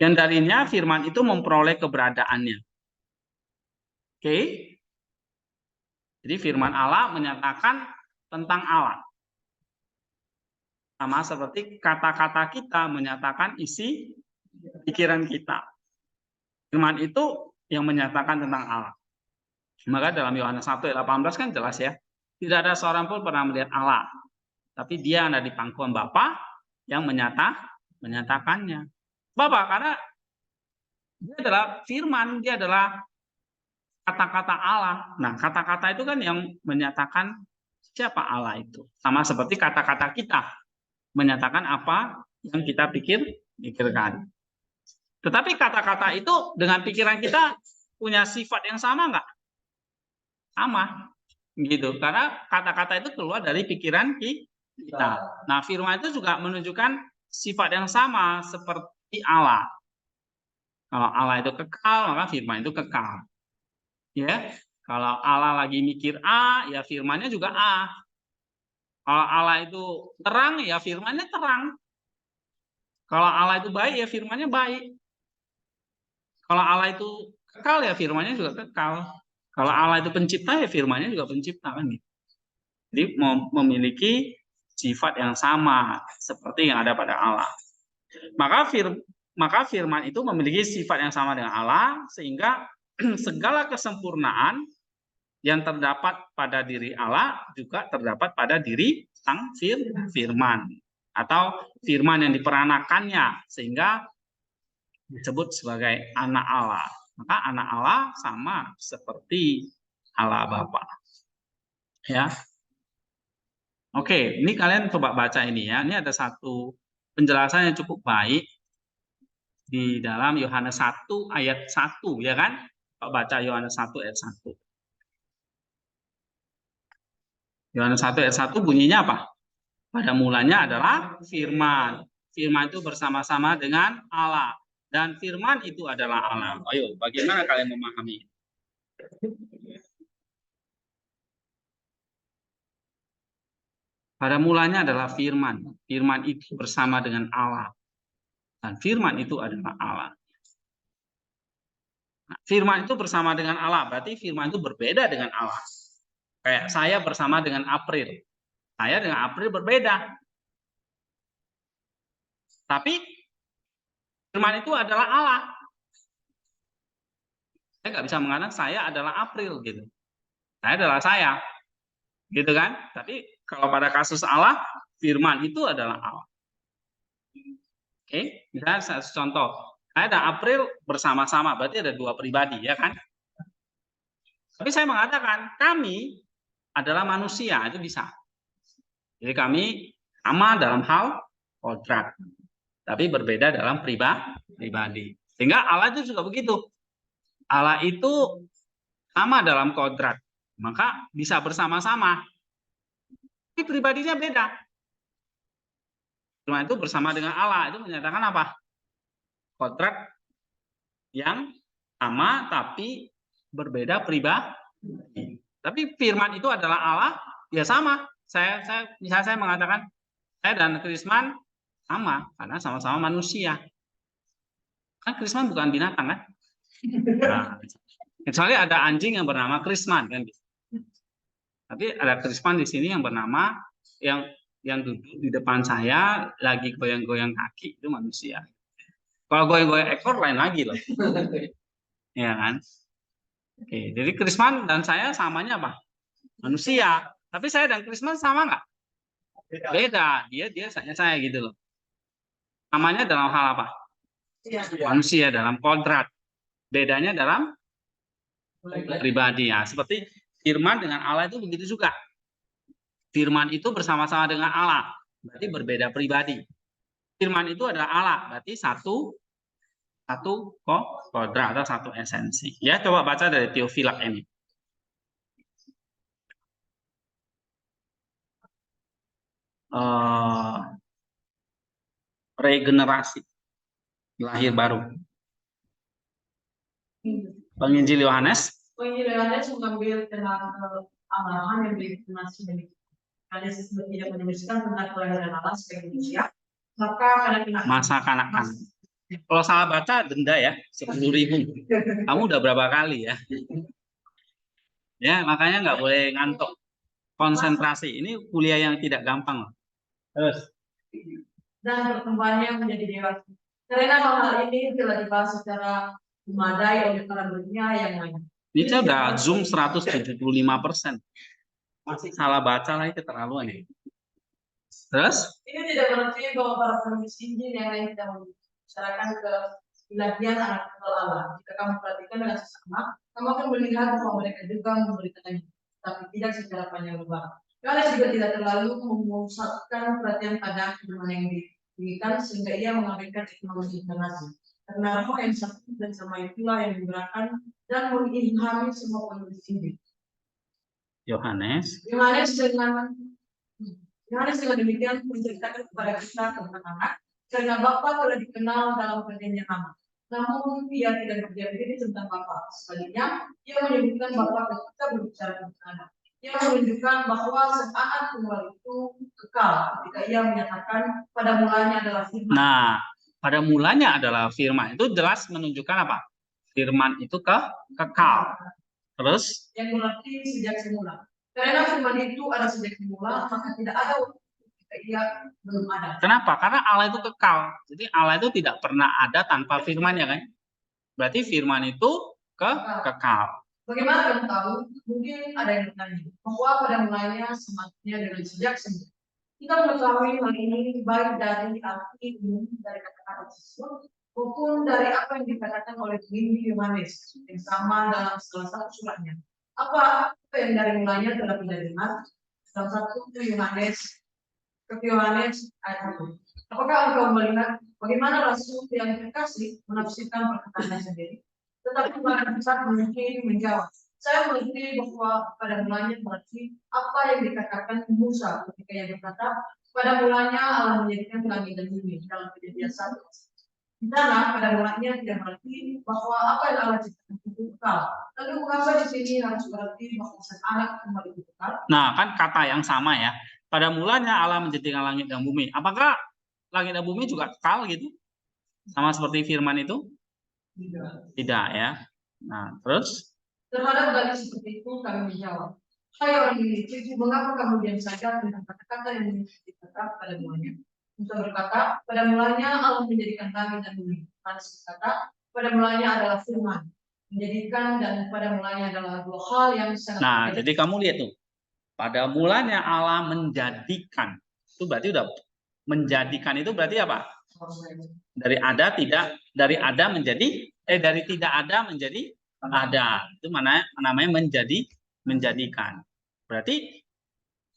yang darinya firman itu memperoleh keberadaannya. Oke? Jadi firman Allah menyatakan tentang Allah. Sama seperti kata-kata kita menyatakan isi pikiran kita. Firman itu yang menyatakan tentang Allah. Maka dalam Yohanes 1 ayat 18 kan jelas ya. Tidak ada seorang pun pernah melihat Allah. Tapi dia ada di pangkuan Bapa yang menyatakannya. Bapa, karena dia adalah firman, dia adalah kata-kata Allah. Nah, kata-kata itu kan yang menyatakan siapa Allah itu. Sama seperti kata-kata kita menyatakan apa yang kita pikirkan. Tetapi kata-kata itu dengan pikiran kita punya sifat yang sama nggak? Sama, gitu. Karena kata-kata itu keluar dari pikiran kita. Nah, firman itu juga menunjukkan sifat yang sama seperti Allah. Kalau Allah itu kekal, maka firman itu kekal. Ya, kalau Allah lagi mikir A, ya firmannya juga A. Kalau Allah itu terang, ya firmannya terang. Kalau Allah itu baik, ya firmannya baik. Kalau Allah itu kekal, ya firmannya juga kekal. Kalau Allah itu pencipta, ya firmannya juga pencipta kan gitu. Jadi memiliki sifat yang sama seperti yang ada pada Allah. Maka firman itu memiliki sifat yang sama dengan Allah, sehingga segala kesempurnaan yang terdapat pada diri Allah juga terdapat pada diri sang firman atau firman yang diperanakannya, sehingga disebut sebagai anak Allah. Maka anak Allah sama seperti Allah Bapa. Ya. Oke, ini kalian coba baca ini ya. Ini ada satu penjelasan yang cukup baik di dalam Yohanes 1 ayat 1 ya kan? Baca Yohanes 1 ayat 1. Yohanes 1 ayat 1 bunyinya apa? Pada mulanya adalah firman. firman itu bersama-sama dengan Allah. Dan firman itu adalah Allah. Ayo, bagaimana kalian memahami? Pada mulanya adalah firman. Firman itu bersama dengan Allah. Dan firman itu adalah Allah. Nah, firman itu bersama dengan Allah. Berarti firman itu berbeda dengan Allah. Kayak saya bersama dengan April. Saya dengan April berbeda. Tapi firman itu adalah Allah. Saya nggak bisa mengatakan saya adalah April gitu. Saya adalah saya, gitu kan? Tapi kalau pada kasus Allah, firman itu adalah Allah. Oke, misalnya satu contoh. Saya dan April bersama-sama, berarti ada dua pribadi, ya kan? Tapi saya mengatakan kami adalah manusia, itu bisa. Jadi kami sama dalam hal kodrat, tapi berbeda dalam pribadi. Sehingga Allah itu juga begitu. Allah itu sama dalam kodrat, maka bisa bersama-sama. Tapi pribadinya beda. Firman itu bersama dengan Allah, itu menyatakan apa? Kodrat yang sama tapi berbeda pribadi. Tapi firman itu adalah Allah, ya sama. Misalnya saya mengatakan saya dan Krisman sama karena sama-sama manusia. Kan Krisman bukan binatang kan? Nah, kecuali ada anjing yang bernama Krisman kan. Tapi ada Krisman di sini yang bernama yang duduk di depan saya lagi goyang-goyang kaki itu manusia. Kalau goyang-goyang ekor lain lagi loh. Ya kan? Oke, jadi Krisman dan saya samanya apa? Manusia. Tapi saya dan Krisman sama nggak? Beda. Dia saya gitu loh. Namanya dalam hal apa? Manusia dalam kodrat. Bedanya dalam pribadi ya. Seperti firman dengan Allah itu begitu juga. Firman itu bersama-sama dengan Allah. Berarti berbeda pribadi. Firman itu adalah Allah. Berarti satu kodrat atau satu esensi. Ya, coba baca dari Theophylact ini. Regenerasi, lahir baru. Penginjil Yohanes. Penginjil Yohanes mengambil tentang Abraham yang diinkarnasi dari Yohanes tidak menuliskan tentang kelahiran Allah sebagai manusia, maka masa kanak-kanak. Kalau salah baca denda ya 10.000. Kamu udah berapa kali ya? Ya makanya nggak boleh ngantuk. Konsentrasi. Ini kuliah yang tidak gampang. Terus. Dan perkembangannya menjadi dewasa. Karena hal ini telah dibahas secara memadai oleh para dunia yang lain. Ini saya udah zoom 175%. Masih salah baca lagi keterlaluan ya. Terus? Ini tidak berarti bahwa para penulis Injil yang lain tidak membicarakan keilahian anak tunggal Allah. Jika kamu perhatikan dengan sesama, kamu akan melihat bahwa mereka juga memberitakannya, tapi tidak secara panjang lebar. Yohanes juga tidak terlalu memusatkan perhatian pada firman yang diberikan sehingga ia mengabaikan ekonomi inkarnasi. Karena roh yang satu dan sama itulah yang menggerakkan dan mengilhami semua penulis Injil. Yohanes dengan demikian menceritakan kepada kita tentang anak, karena Bapa telah dikenal dalam perjanjian lama. Namun ia tidak berdiam diri tentang Bapa. Sebaliknya, ia menyebutkan Bapa ketika berbicara tentang anak. Ia menunjukkan bahwa anak tunggal itu kekal ketika ia menyatakan pada mulanya adalah firman. Nah, pada mulanya adalah firman. Itu jelas menunjukkan apa? Firman itu kekal. Terus? Yang berarti sejak semula. Karena firman itu ada sejak semula, maka tidak ada ketika ia belum ada. Kenapa? Karena Allah itu kekal. Jadi Allah itu tidak pernah ada tanpa firman ya kan? Berarti firman itu kekal. Bagaimana kamu tahu? Mungkin ada yang bertanya bahwa pada mulanya sematnya dengan sejak semula. Kita mengetahui hal ini baik dari arti umum dari kata-kata tersebut maupun dari apa yang dikatakan oleh penginjil Yohanes yang sama dalam salah satu suratnya. Apa yang dari mulanya telah kita dengar dalam satu Yohanes ayat 1. Apakah engkau melihat bagaimana rasul yang terkasih menafsirkan perkataannya sendiri? Tetapi para besar mungkin menjawab, saya mengerti bahwa pada mulanya berarti apa yang dikatakan Musa ketika ia berkata, pada mulanya Allah menjadikan langit dan bumi dalam Kejadian 1. Di sana pada mulanya tidak berarti bahwa apa yang Allah ciptakan itu kekal. Lalu mengapa di sini harus berarti bahwa sang anak kembali itu kekal? Nah, kan kata yang sama ya. Pada mulanya Allah menjadikan langit dan bumi. Apakah langit dan bumi juga kekal gitu? Sama seperti firman itu? Tidak ya. Nah, terus? Terhadap dalil seperti itu kami menjawab, hai orang Indonesia, mengapa kamu diam saja tentang kata-kata yang dikatakan pada mulanya? Musa berkata, pada mulanya Allah menjadikan langit dan bumi. Yohanes berkata, pada mulanya adalah firman, menjadikan, dan pada mulanya adalah dua hal yang sangat Nah, berbeda. jadi kamu lihat tuh. Pada mulanya Allah menjadikan. Itu berarti udah menjadikan itu berarti apa? Dari ada tidak, dari ada menjadi dari tidak ada menjadi ada. Itu namanya menjadikan. Berarti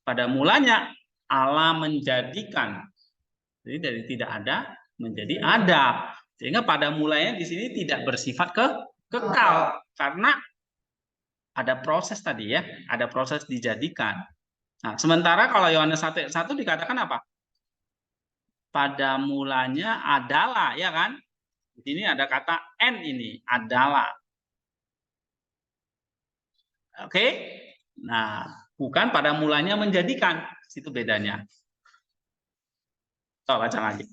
pada mulanya Allah menjadikan. Jadi dari tidak ada menjadi ada. Sehingga pada mulanya di sini tidak bersifat kekal karena ada proses tadi ya, ada proses dijadikan. Nah, sementara kalau Yohanes 1:1 dikatakan apa? Pada mulanya adalah, ya kan? Di sini ada kata N ini, adalah. Oke? Nah, bukan pada mulanya menjadikan. Itu bedanya. Coba baca lagi.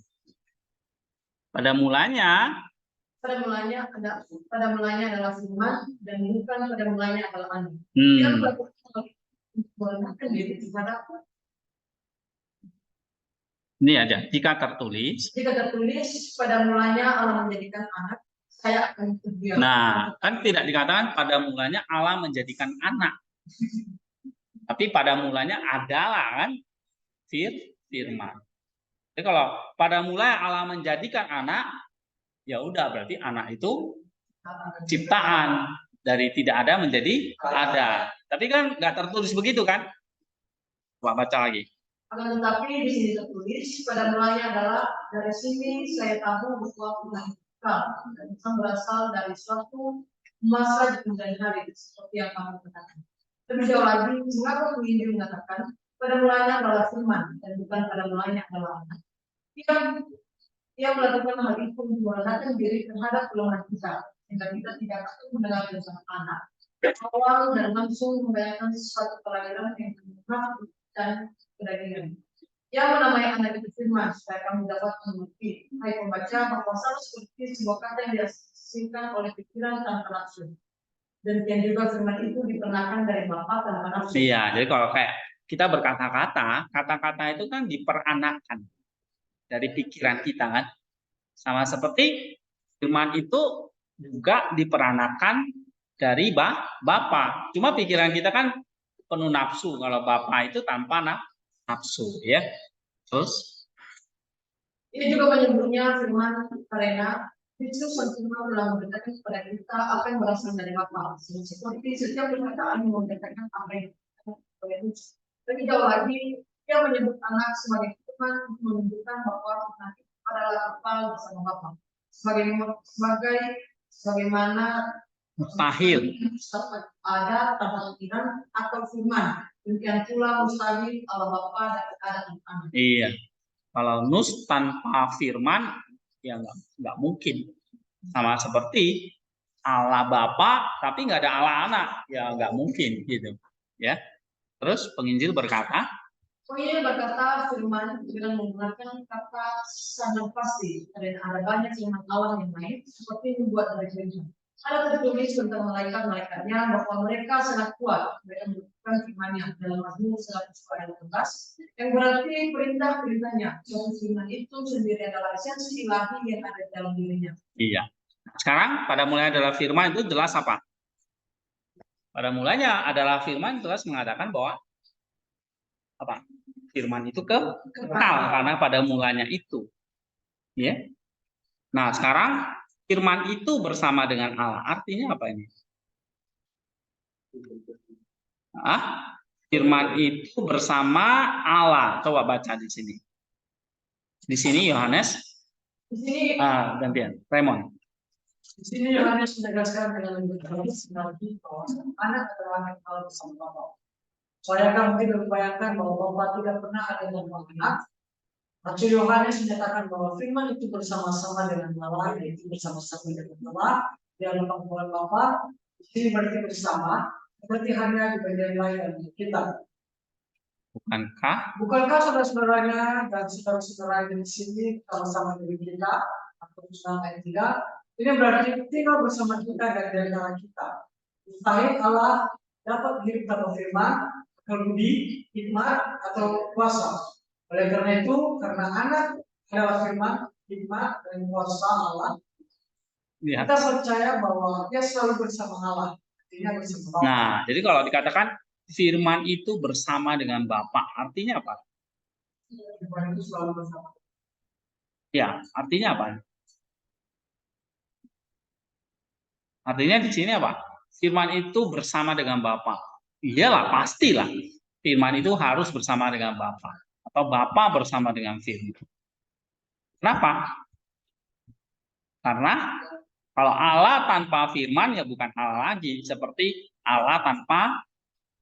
Pada mulanya adalah firman, dan bukan pada mulanya adalah anu. Ini aja. Jika tertulis pada mulanya Allah menjadikan anak, saya akan terdiam. Nah, kan tidak dikatakan pada mulanya Allah menjadikan anak. Tapi pada mulanya adalah kan firman. Jadi kalau pada mulanya Allah menjadikan anak, ya udah berarti anak itu ciptaan dari tidak ada menjadi ada. Tapi kan nggak tertulis begitu kan? Coba baca lagi. Akan tetapi di sini tertulis pada mulanya adalah dari sini saya tahu bahwa Tuhan kekal dan Tuhan berasal dari suatu masa di kemudian hari seperti yang kamu katakan. Lebih jauh lagi, mengapa penginjil mengatakan pada mulanya adalah firman dan bukan pada mulanya adalah anak. Ia melakukan hal itu menyuarakan diri terhadap kelemahan kita, sehingga kita tidak takut mendengar tentang anak. Awal dan langsung membayangkan sesuatu kelahiran yang benar dan kedagingan. Yang menamai anak itu firman, supaya kamu dapat mengerti, hai pembaca, bahwa sama seperti sebuah kata yang dihasilkan oleh pikiran tanpa nafsu. Dan yang juga firman itu diperanakan dari Bapa tanpa nafsu. Iya, jadi kalau kayak kita berkata-kata, kata-kata itu kan diperanakan dari pikiran kita kan, sama seperti firman itu juga diperanakan dari Bapa. Cuma pikiran kita kan penuh nafsu, kalau Bapa itu tanpa nafsu, ya. Terus ini juga menyebutnya firman karena Yesus sempurna telah memberitakan kepada kita apa yang berasal dari Bapa. Seperti setiap perkataan yang memberitakan apa yang lebih jauh lagi, dia menyebut anak sebagai firman untuk menunjukkan bahwa Tuhan adalah kekal bersama Bapa. Sebagaimana mustahil ada tanpa pikiran atau firman, demikian pula mustahil Allah Bapa dan ada anak. Iya, kalau nus tanpa firman ya nggak mungkin. Sama seperti Allah Bapa tapi nggak ada Allah anak, ya nggak mungkin gitu, ya. Terus penginjil berkata firman dengan menggunakan kata sangat pasti, dan ada banyak firman Allah yang lain seperti membuat dari firman. Ada tertulis tentang malaikat-malaikatnya bahwa mereka sangat kuat, mereka melakukan firman-Nya dalam Mazmur 100:11, yang berarti perintah-perintahnya. Suatu firman itu sendiri adalah esensi ilahi yang ada di dalam dirinya. Iya. Sekarang pada mulanya adalah firman itu jelas apa? Pada mulanya adalah firman jelas mengatakan bahwa apa? Firman itu kekal karena pada mulanya itu. Ya. Nah, sekarang firman itu bersama dengan Allah. Artinya apa ini? Firman itu bersama Allah. Coba baca di sini. Di sini Yohanes. Di sini gantian. Raymond. Di sini Yohanes menegaskan dengan lebih jelas lagi bahwa anak adalah anak Allah bersama Bapa. Saya akan mungkin membayangkan bahwa Bapa tidak pernah ada yang anak, Rasul Yohanes menyatakan bahwa firman itu bersama-sama dengan Allah, yaitu bersama-sama dengan Allah di dalam pengetahuan Bapa. Ini berarti bersama, seperti hanya di bagian lain dari kita. Bukankah saudara-saudaranya dan saudara-saudara di sini sama-sama dengan kita atau bersama tidak? Ini berarti tinggal bersama kita dan di antara kita. Mustahil Allah dapat hidup tanpa firman, akal budi, hikmat atau kuasa. Oleh karena itu, karena anak adalah firman, hikmat dan kuasa Allah, kita percaya bahwa dia selalu bersama Allah. Artinya bersama Bapa. Nah, jadi kalau dikatakan firman itu bersama dengan Bapa, artinya apa? Firman itu selalu bersama. Ya, artinya apa? Artinya di sini apa? Firman itu bersama dengan Bapa. Iyalah, pastilah. Firman itu harus bersama dengan Bapa. Atau Bapa bersama dengan firman. Kenapa? Karena kalau Allah tanpa firman ya bukan Allah lagi. Seperti Allah tanpa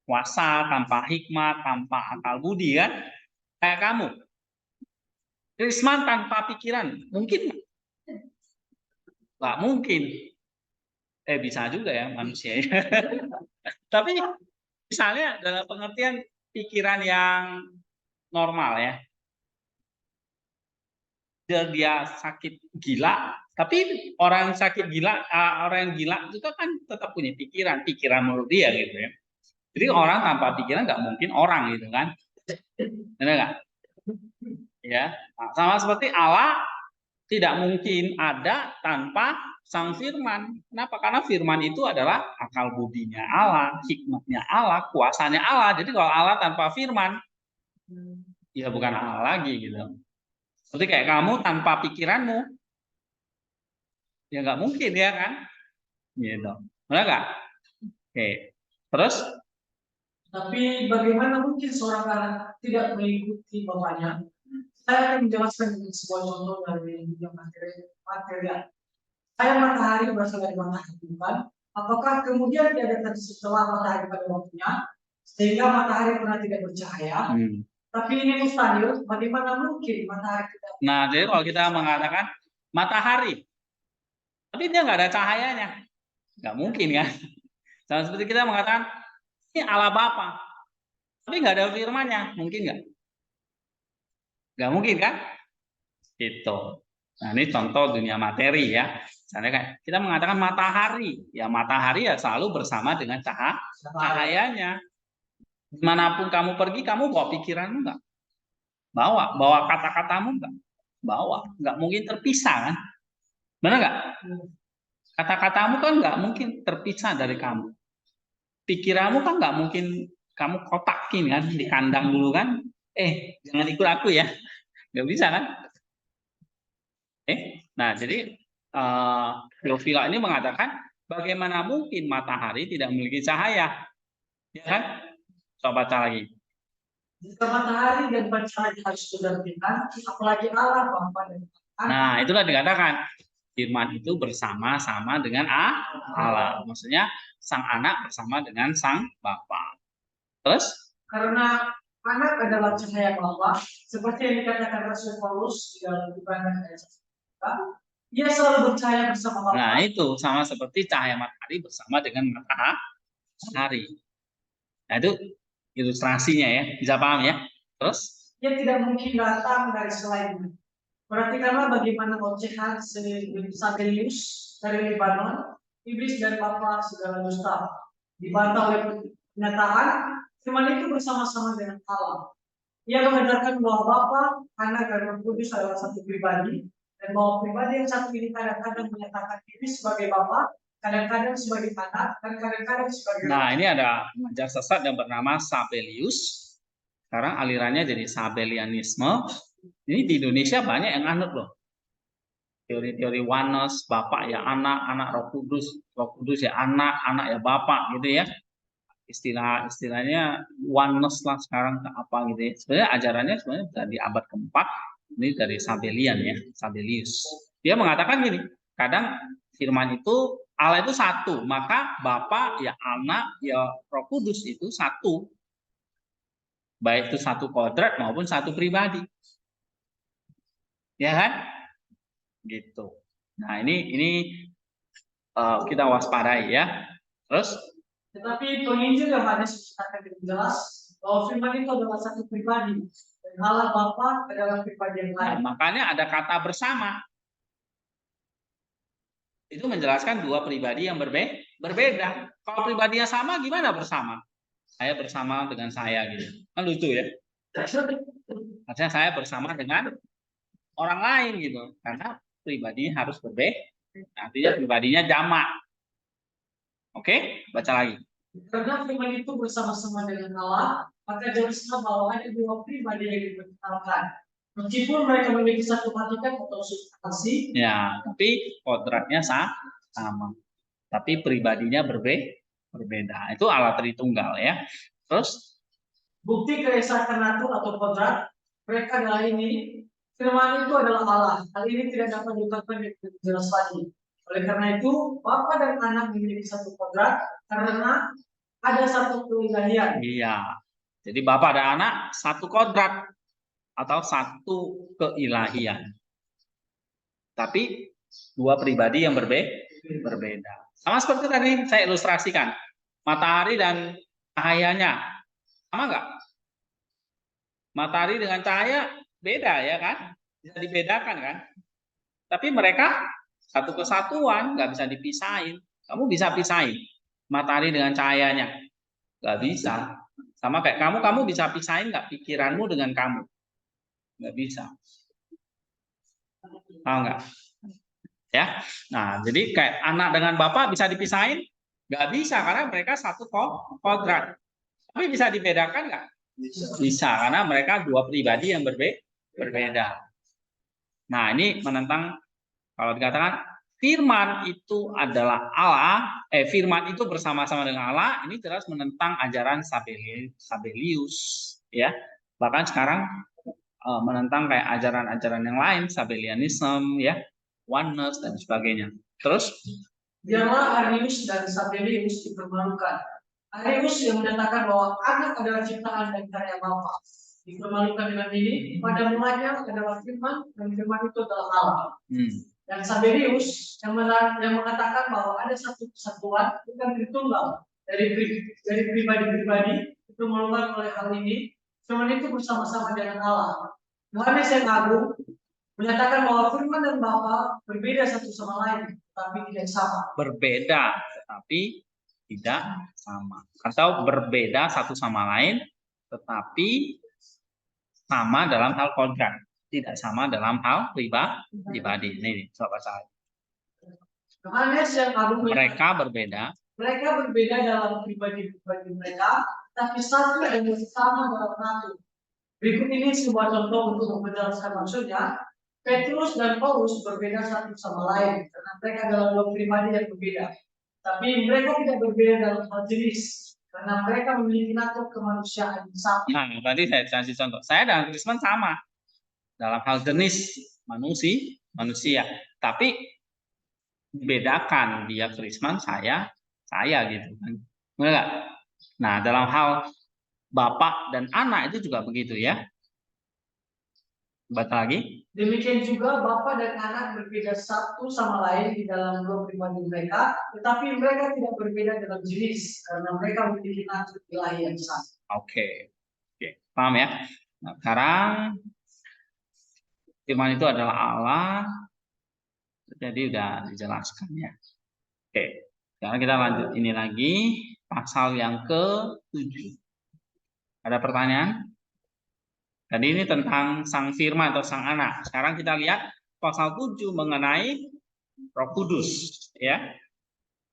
kuasa, tanpa hikmat, tanpa akal budi kan? Kayak kamu. Krisman tanpa pikiran. Mungkin nggak? Nggak mungkin. Bisa juga ya manusia. Tapi misalnya dalam pengertian pikiran yang normal ya. Dia sakit gila, tapi orang sakit gila, orang yang gila juga kan tetap punya pikiran menurut dia gitu ya. Jadi orang tanpa pikiran nggak mungkin orang gitu kan, benar nggak? Ya, nah, sama seperti Allah tidak mungkin ada tanpa Sang Firman. Kenapa? Karena Firman itu adalah akal budinya Allah, hikmatnya Allah, kuasanya Allah. Jadi kalau Allah tanpa Firman, ya bukan Allah lagi gitu. Seperti kayak kamu tanpa pikiranmu, ya nggak mungkin ya kan? Gitu, benar nggak? Oke, terus? Tapi bagaimana mungkin seorang anak tidak mengikuti bapaknya? Saya akan menjelaskan dengan sebuah contoh dari dunia material. Saya matahari berasal dari matahari bukan? Apakah kemudian dia datang setelah matahari pada waktunya, sehingga matahari pernah tidak bercahaya? Tapi ini mustahil. Bagaimana mungkin matahari tidak? Nah, jadi kalau kita mengatakan matahari, tapi dia nggak ada cahayanya, nggak mungkin kan? Sama seperti kita mengatakan ini Allah Bapa, tapi nggak ada firman-Nya, mungkin nggak? Nggak mungkin kan? Itu. Nah, ini contoh dunia materi ya. Misalnya kayak kita mengatakan matahari, ya matahari ya selalu bersama dengan cahayanya. Dimanapun kamu pergi, kamu bawa pikiranmu nggak? Bawa kata-katamu nggak? Bawa, nggak mungkin terpisah kan? Benar nggak? Kata-katamu kan nggak mungkin terpisah dari kamu. Pikiranmu kan nggak mungkin kamu kotakin kan di kandang dulu kan? Jangan ikut aku ya, nggak bisa kan? Nah jadi Theophila ini mengatakan bagaimana mungkin matahari tidak memiliki cahaya, ya kan? Coba baca lagi. Jika matahari dan cahaya harus berdampingan, apalagi Allah Bapa dan Anak. Nah, itulah dikatakan firman itu bersama-sama dengan Allah. Maksudnya sang anak bersama dengan sang Bapa. Terus? Karena anak adalah cahaya Bapa, seperti yang dikatakan Rasul Paulus di dalam Ibrani ayat 1. Ia selalu bercahaya bersama Bapa. Nah, itu sama seperti cahaya matahari bersama dengan matahari. Nah, itu ilustrasinya ya, bisa paham ya. Terus? Ia tidak mungkin datang dari selainnya. Perhatikanlah bagaimana ocehan Sabelius dari Lebanon, iblis dan Bapa segala dusta. Dibantah oleh kenyataan, firman itu bersama-sama dengan Allah. Ia mengajarkan bahwa Bapa, Anak dan Roh Kudus adalah satu pribadi, dan bahwa pribadi yang satu ini kadang-kadang menyatakan diri sebagai Bapa, kadang-kadang sebagai anak, dan kadang-kadang sebagai. Nah, ini ada pengajar sesat yang bernama Sabelius. Sekarang alirannya jadi Sabelianisme. Ini di Indonesia banyak yang anut loh. Teori-teori oneness, Bapak ya anak, anak Roh Kudus ya anak, anak ya Bapak gitu ya. Istilahnya oneness lah sekarang apa gitu ya. Sebenarnya ajarannya sebenarnya dari abad keempat. Ini dari Sabelian ya, Sabelius. Dia mengatakan gini, kadang firman itu Allah itu satu, maka Bapa ya anak ya Roh Kudus itu satu. Baik itu satu kodrat maupun satu pribadi. Ya kan? Gitu. Nah, ini kita waspadai ya. Terus Tetapi penginjil yang ada akan jelas bahwa firman itu adalah satu pribadi dan Allah Bapa adalah pribadi yang lain. makanya ada kata bersama. Itu menjelaskan dua pribadi yang berbeda. Kalau pribadinya sama, gimana bersama? Saya bersama dengan saya gitu. Kan lucu ya. Artinya saya bersama dengan orang lain gitu. Karena pribadi harus berbeda. Artinya pribadinya jamak. Oke, baca lagi. Karena firman itu bersama-sama dengan Allah, maka jelaslah bahwa ada dua pribadi yang diperkenalkan. Meskipun mereka memiliki satu hakikat atau substansi, Ya, tapi kodratnya sama. Tapi pribadinya berbeda. Itu Allah Tritunggal ya. Terus bukti keesaan natur atau kodrat mereka adalah ini. Firman itu adalah Allah. Hal ini tidak dapat diungkapkan dengan jelas lagi. Oleh karena itu, Bapa dan Anak memiliki satu kodrat karena ada satu keilahian. iya. Jadi Bapa dan Anak satu kodrat atau satu keilahian. Tapi dua pribadi yang berbeda. Sama seperti tadi saya ilustrasikan. Matahari dan cahayanya. Sama nggak? Matahari dengan cahaya beda ya kan? Bisa dibedakan kan? Tapi mereka satu kesatuan, nggak bisa dipisahin. Kamu bisa pisahin matahari dengan cahayanya? Nggak bisa. Sama kayak kamu bisa pisahin nggak pikiranmu dengan kamu? Nggak bisa. Tahu nggak? Ya. Nah, jadi kayak anak dengan bapak bisa dipisahin? Nggak bisa karena mereka satu kodrat. Tapi bisa dibedakan nggak? Bisa karena mereka dua pribadi yang berbeda. Nah, ini menentang kalau dikatakan firman itu adalah Allah, firman itu bersama-sama dengan Allah, ini jelas menentang ajaran Sabellius, ya. Bahkan sekarang menentang kayak ajaran-ajaran yang lain, Sabellianism, ya, oneness dan sebagainya. Terus Biarlah Arius dan Sabellius dipermalukan. Arius yang menyatakan bahwa anak adalah ciptaan dan karya Bapa. Dipermalukan dengan ini, pada mulanya adalah firman, dan firman itu adalah Allah. Dan Sabellius yang mengatakan bahwa ada satu kesatuan, bukan Tritunggal dari pribadi-pribadi, dipermalukan oleh hal ini, firman itu bersama-sama dengan Allah. Yohanes yang Agung menyatakan bahwa firman dan Bapa berbeda satu sama lain, tapi tidak sama. Berbeda, tetapi tidak sama. Atau berbeda satu sama lain, tetapi sama dalam hal kodrat, tidak sama dalam hal pribadi. Ini coba saya. Yohanes yang Agung Mereka berbeda. Mereka berbeda dalam pribadi-pribadi mereka, tapi satu dan sama dalam natur. Berikut ini sebuah contoh untuk menjelaskan maksudnya. Petrus dan Paulus berbeda satu sama lain karena mereka adalah dua pribadi yang berbeda. Tapi mereka tidak berbeda dalam hal jenis karena mereka memiliki natur kemanusiaan yang sama. Nah, tadi saya kasih contoh. Saya dan Krisman sama dalam hal jenis manusia. Tapi bedakan dia Krisman, saya gitu kan. Enggak? Nah, dalam hal bapak dan anak itu juga begitu ya. Baca lagi. Demikian juga Bapa dan Anak berbeda satu sama lain di dalam dua pribadi mereka, tetapi mereka tidak berbeda dalam jenis karena mereka memiliki natur ilahi yang sama. Oke, paham ya? Nah, sekarang firman itu adalah Allah, jadi udah dijelaskan ya. Oke, sekarang kita lanjut ini lagi pasal yang ke-7. Ada pertanyaan? Tadi ini tentang sang firman atau sang anak. Sekarang kita lihat pasal 7 mengenai Roh Kudus ya.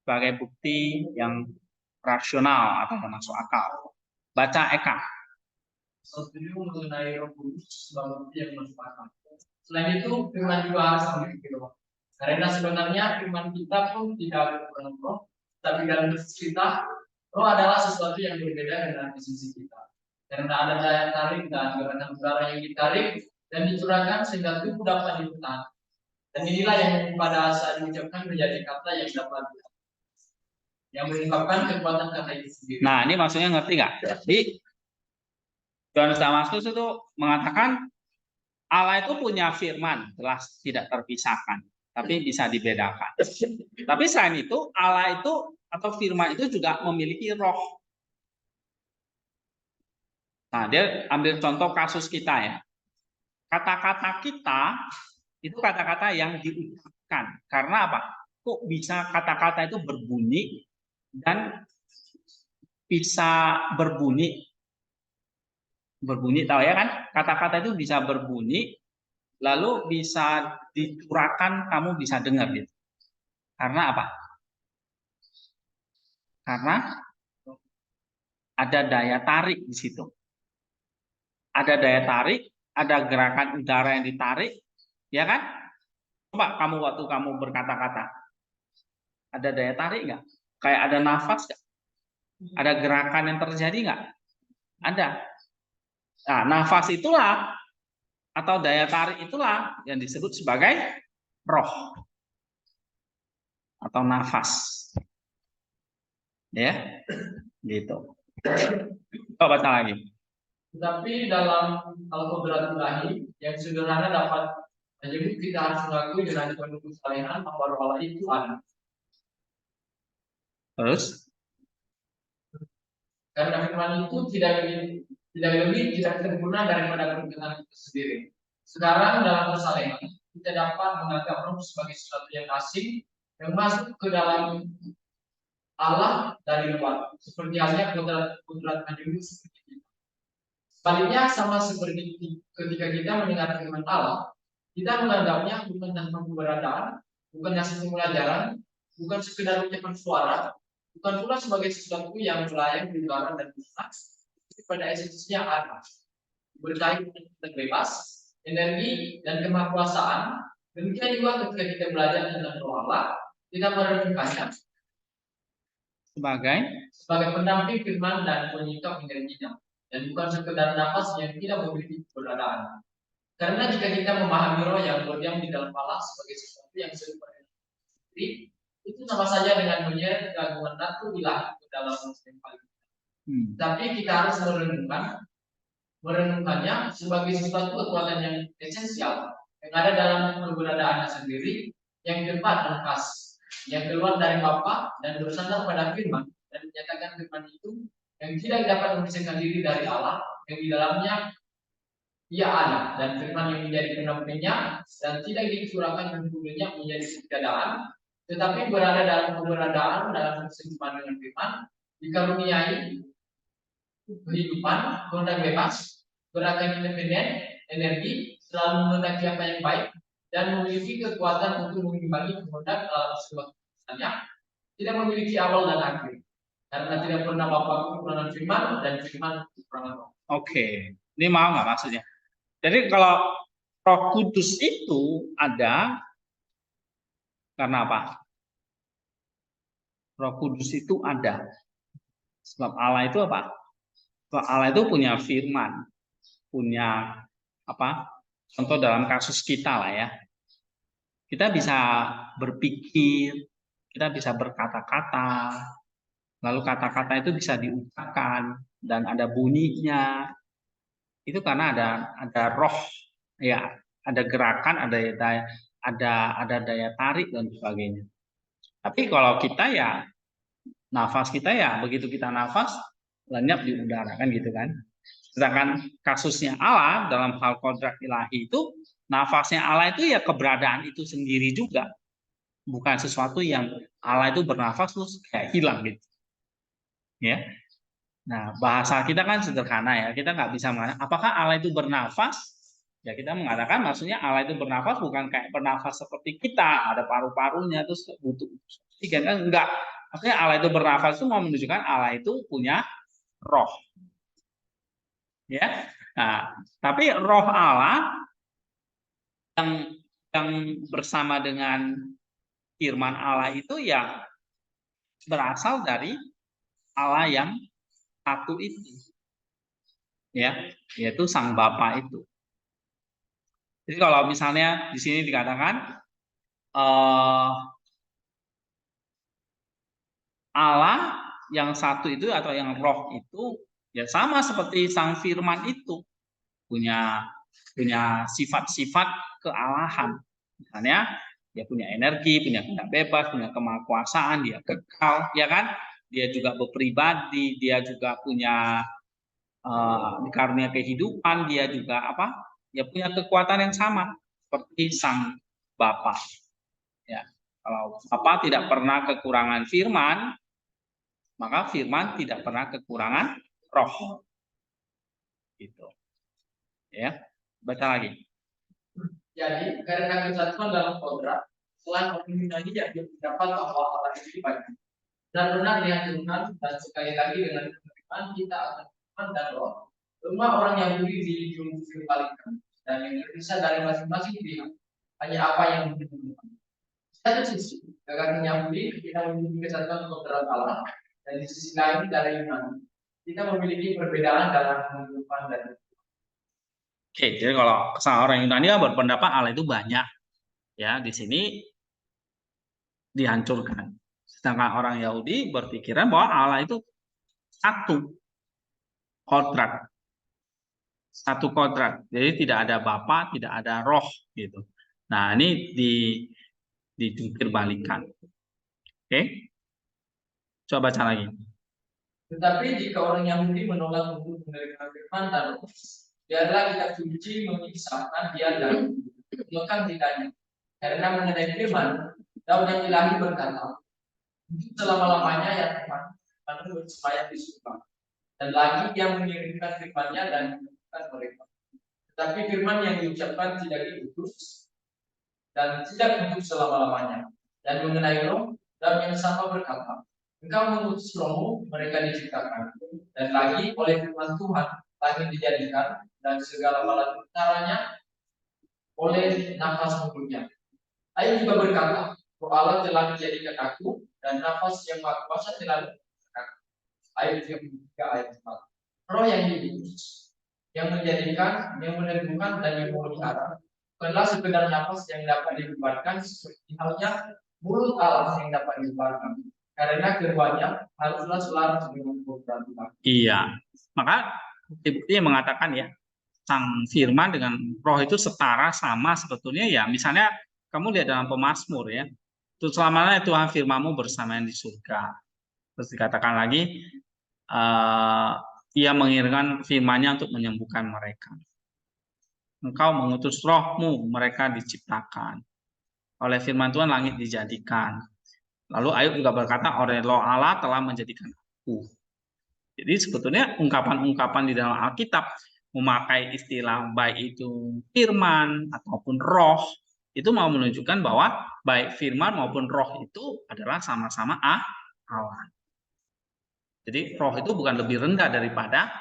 Sebagai bukti yang rasional atau masuk akal. Baca Eka. Pasal 7 mengenai Roh Kudus sebagai bukti yang masuk akal. Selain itu firman juga harus memiliki roh. Karena sebenarnya firman kita pun tidak dalam roh, tapi dalam kita roh adalah sesuatu yang berbeda dengan esensi kita. Karena ada daya tarik dan gerakan udara yang ditarik dan dicurahkan sehingga tubuh dapat diputar. Dan inilah yang pada saat diucapkan menjadi kata yang dapat yang menyebabkan kekuatan kata itu sendiri. Nah, ini maksudnya ngerti nggak? Jadi Yohanes Damaskus itu mengatakan Allah itu punya firman, jelas tidak terpisahkan, tapi bisa dibedakan. Tapi selain itu, Allah itu atau firman itu juga memiliki roh. Nah, dia ambil contoh kasus kita ya. Kata-kata kita itu kata-kata yang diucapkan. Karena apa? Kok bisa kata-kata itu berbunyi dan bisa berbunyi tahu ya kan, kata-kata itu bisa berbunyi lalu bisa dicurahkan, kamu bisa dengar gitu. Karena apa? Karena ada daya tarik di situ. Ada daya tarik, ada gerakan udara yang ditarik, ya kan? Coba kamu waktu kamu berkata-kata, ada daya tarik nggak? Kayak ada nafas nggak? Ada gerakan yang terjadi nggak? Ada. Nah, nafas itulah atau daya tarik itulah yang disebut sebagai roh atau nafas. Ya, gitu. Coba baca lagi. Tetapi dalam al-qudrat ilahi yang sederhana dapat menyebut kita harus mengakui dengan penuh kesalehan bahwa Allah itu ada. Terus, Karena firman itu tidak sempurna daripada perkataan kita sendiri. Sekarang dalam kesalehan kita dapat menganggap roh sebagai sesuatu yang asing yang masuk ke dalam Allah dari luar, seperti halnya kudrat majemuk seperti itu. Sebaliknya sama seperti ketika kita mendengar firman Allah, kita menganggapnya bukan tanpa keberadaan, bukan hasil pembelajaran, bukan sekedar ucapan suara, bukan pula sebagai sesuatu yang melayang di udara dan musnah, tapi pada esensinya ada, berkait dengan bebas, energi dan kemakuasaan. Demikian juga ketika kita belajar tentang roh Allah, kita merenungkannya sebagai pendamping firman dan penyingkap energinya, dan bukan sekedar nafas yang tidak memiliki keberadaan. Karena jika kita memahami roh yang berdiam di dalam Allah sebagai sesuatu yang serupa dengan diri, itu sama saja dengan menyeret keagungan natu ilahi ke dalam sistem paling. Tapi kita harus merenungkannya sebagai sesuatu kekuatan yang esensial yang ada dalam keberadaannya sendiri, yang tepat dan khas, yang keluar dari Bapa dan bersandar pada firman dan menyatakan firman itu yang tidak dapat memisahkan diri dari Allah, yang di dalamnya ia ada, dan firman yang menjadi pendampingnya dan tidak dicurahkan kemudiannya menjadi ketiadaan, tetapi berada dalam keberadaan dalam keseimbangan dengan firman, dikaruniai kehidupan, kehendak bebas, gerakan independen, energi, selalu menghendaki apa yang baik, dan memiliki kekuatan untuk mengimbangi kehendak dalam sebuah keputusannya, tidak memiliki awal dan akhir, karena tidak pernah Bapa kekurangan firman dan firman kekurangan roh. Oke, ini mau nggak maksudnya? Jadi kalau Roh Kudus itu ada karena apa? Roh Kudus itu ada sebab Allah itu apa? Sebab Allah itu punya firman, punya apa? Contoh dalam kasus kita lah ya. Kita bisa berpikir, kita bisa berkata-kata, lalu kata-kata itu bisa diucapkan dan ada bunyinya. Itu karena ada roh, ya, ada gerakan, ada daya tarik dan sebagainya. Tapi kalau kita ya nafas kita ya begitu kita nafas lenyap di udara kan gitu kan. Sedangkan kasusnya Allah dalam hal kodrat ilahi itu nafasnya Allah itu ya keberadaan itu sendiri juga. Bukan sesuatu yang Allah itu bernafas terus kayak hilang gitu. Ya. Nah, bahasa kita kan sederhana ya. Kita nggak bisa mengatakan apakah Allah itu bernafas? Ya kita mengatakan maksudnya Allah itu bernafas bukan kayak bernafas seperti kita, ada paru-parunya terus butuh oksigen kan enggak. Maksudnya Allah itu bernafas itu mau menunjukkan Allah itu punya roh. Ya. Nah, tapi roh Allah yang bersama dengan firman Allah itu ya berasal dari Allah yang satu itu, ya, yaitu Sang Bapa itu. Jadi kalau misalnya di sini dikatakan Allah yang satu itu atau yang roh itu ya sama seperti Sang Firman itu punya punya sifat-sifat kealahan. Misalnya dia punya energi, punya kehendak bebas, punya kemahakuasaan, dia kekal, ya kan? Dia juga berpribadi, dia juga punya karunia kehidupan, dia juga apa? Dia punya kekuatan yang sama seperti sang Bapa. Ya, kalau Bapa tidak pernah kekurangan firman, maka firman tidak pernah kekurangan roh. Gitu. Ya, baca lagi. Jadi, karena kesatuan dalam kodrat, selain opini tadi yang dapat bahwa Allah itu banyak. Dan benar dianjurkan, dan sekali lagi dengan firman kita akan firman dan roh. Semua orang yang beri dikembalikan dan yang terpisah dari masing-masing pihak hanya apa yang dibutuhkan. Satu sisi, agar Yahudi kita memiliki kesatuan kodrat Allah, dan di sisi lain dari Yunani kita memiliki perbedaan dalam kehidupan dan Oke, jadi kalau orang Yunani berpendapat Allah itu banyak, ya di sini dihancurkan. Sedangkan orang Yahudi berpikiran bahwa Allah itu satu kodrat, satu kodrat. Jadi tidak ada Bapa, tidak ada Roh gitu. Nah ini dijungkir balikan. Oke, coba baca lagi. Tetapi jika orang Yahudi menolak untuk menerima firman dan roh, biarlah kita suci memisahkan dia dan melekat lidahnya. Karena mengenai firman, Daud yang ilahi berkata, untuk selama-lamanya ya Tuhan, Tuhan bersemayam di surga. Dan lagi dia mengirimkan firman-Nya dan mengutuskan mereka. Tetapi firman yang diucapkan tidak diutus dan tidak untuk selama-lamanya. Dan mengenai roh, Daud yang sama berkata, Engkau mengutus rohmu, mereka diciptakan. Dan lagi oleh firman Tuhan, langit dijadikan, dan segala bala tentaranya oleh nafas mulutnya. Ayub juga berkata, bahwa Allah telah menjadikan aku, dan nafas yang maha kuasa telah menjadikan aku. Ayub 33 ayat 4. Roh yang diutus, yang menjadikan, yang meneguhkan, dan yang memelihara, bukanlah sekedar nafas yang dapat dikeluarkan seperti halnya mulut Allah yang dapat dikeluarkan. Karena keduanya haruslah selaras dengan kodrat Tuhan. Iya, maka bukti-bukti yang mengatakan ya, sang firman dengan roh itu setara sama sebetulnya ya. Misalnya kamu lihat dalam Pemazmur ya, itu selamanya Tuhan firman-Mu bersama yang di surga. Terus dikatakan lagi, Ia mengirimkan firman-Nya untuk menyembuhkan mereka. Engkau mengutus roh-Mu, mereka diciptakan. Oleh firman Tuhan langit dijadikan. Lalu Ayub juga berkata, oleh roh Allah telah menjadikan aku. Jadi sebetulnya ungkapan-ungkapan di dalam Alkitab memakai istilah baik itu firman ataupun roh, itu mau menunjukkan bahwa baik firman maupun roh itu adalah sama-sama Allah. Jadi roh itu bukan lebih rendah daripada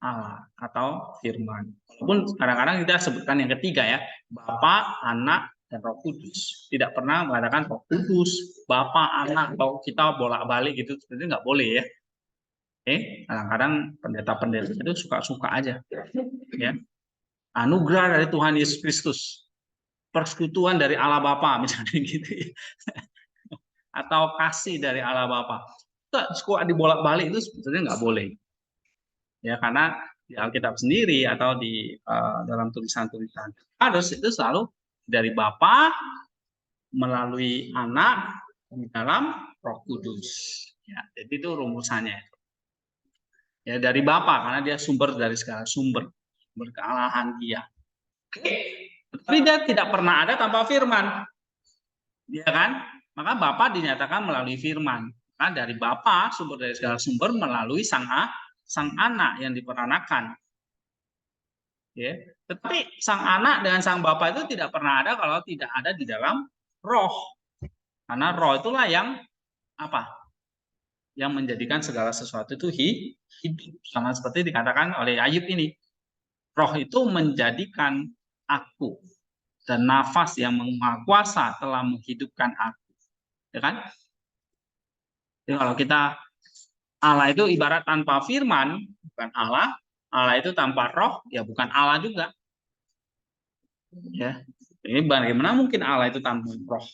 Allah atau firman. Walaupun kadang-kadang kita sebutkan yang ketiga ya, Bapa, Anak, dan Roh Kudus. Tidak pernah mengatakan Roh Kudus, Bapa, Anak, atau kita bolak-balik gitu, sebenarnya nggak boleh ya. Kadang-kadang pendeta-pendeta itu suka-suka aja, ya. Anugerah dari Tuhan Yesus Kristus, persekutuan dari Allah Bapa, misalnya gitu, ya. Atau kasih dari Allah Bapa. Suka dibolak-balik itu sebetulnya nggak boleh, ya karena di Alkitab sendiri atau di dalam tulisan-tulisan harus itu selalu dari Bapa melalui Anak di dalam Roh Kudus. Ya, jadi itu rumusannya. Ya dari Bapa karena dia sumber dari segala sumber kealahan dia. Oke. Tapi dia tidak pernah ada tanpa firman. Ya kan? Maka Bapa dinyatakan melalui firman. Nah, dari Bapa sumber dari segala sumber melalui sang Anak yang diperanakan. Ya. Tetapi sang Anak dengan sang Bapa itu tidak pernah ada kalau tidak ada di dalam roh. Karena roh itulah yang apa? Yang menjadikan segala sesuatu itu hidup. Sama seperti dikatakan oleh Ayub ini. Roh itu menjadikan aku. Dan nafas yang maha kuasa telah menghidupkan aku. Ya kan? Jadi kalau kita Allah itu ibarat tanpa firman, bukan Allah. Allah itu tanpa roh, ya bukan Allah juga. Ya. Ini bagaimana mungkin Allah itu tanpa roh?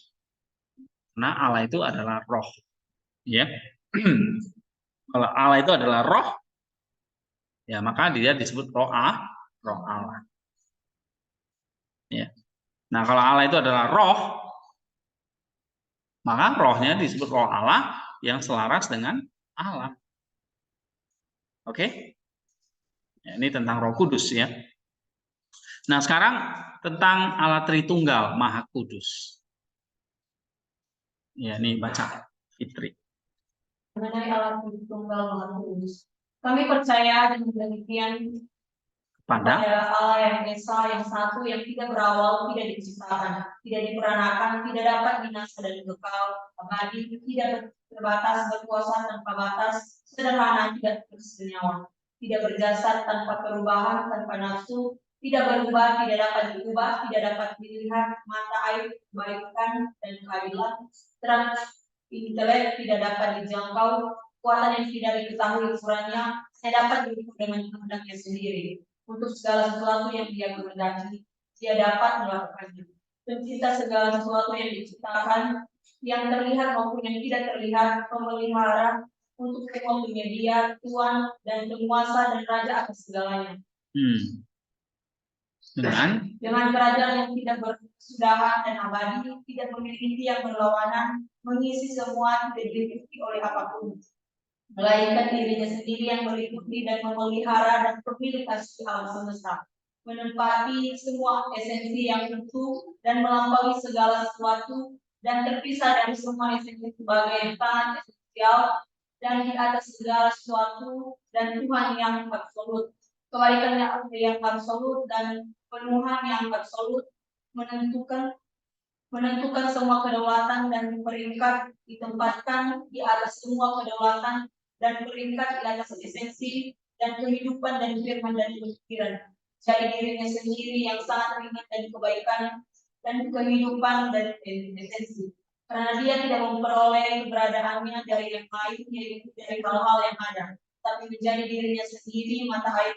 Karena Allah itu adalah roh. Ya. Kalau Allah itu adalah roh, ya maka dia disebut roh roh Allah. Ya. Nah, kalau Allah itu adalah roh, maka rohnya disebut roh Allah yang selaras dengan Allah. Oke? Ya, ini tentang Roh Kudus ya. Nah, sekarang tentang Allah Tritunggal Maha Kudus. Ya, ini baca Fitri. Mengenai Allah Tritunggal Maha Kudus, kami percaya dengan demikian Pada Allah yang esa, yang satu, yang tidak berawal, tidak diciptakan, tidak diperanakan, tidak dapat binasa dan kekal, abadi, tidak terbatas, berkuasa tanpa batas, sederhana, tidak bersenyawa, tidak berjasad, tanpa perubahan, tanpa nafsu, tidak berubah, tidak dapat diubah, tidak dapat dilihat mata air, kebaikan dan keadilan, terang intelek tidak dapat dijangkau, kekuatan yang tidak diketahui ukurannya, saya dapat diukur dengan kehendaknya sendiri. Untuk segala sesuatu yang dia kehendaki, dia dapat melakukannya. Pencipta segala sesuatu yang diciptakan, yang terlihat maupun yang tidak terlihat, pemelihara untuk semua penyedia, Tuhan dan penguasa dan raja atas segalanya. Dengan kerajaan yang tidak berkesudahan dan abadi, tidak memiliki yang berlawanan, mengisi semua, tidak diikuti oleh apapun. Melainkan dirinya sendiri yang meliputi dan memelihara dan pemilik asli alam semesta, menempati semua esensi yang utuh dan melampaui segala sesuatu dan terpisah dari semua esensi sebagai yang sangat esensial dan di atas segala sesuatu dan Tuhan yang absolut. Kebaikannya yang absolut dan penuhan yang absolut menentukan semua kedaulatan dan peringkat ditempatkan di atas semua kedaulatan dan peringkat di atas esensi dan kehidupan dan firman dan pikiran. Jadi dirinya sendiri yang sangat ringan dan kebaikan dan kehidupan dan esensi. Karena dia tidak memperoleh keberadaannya dari yang lain, yaitu dari hal-hal yang ada, tapi menjadi dirinya sendiri mata air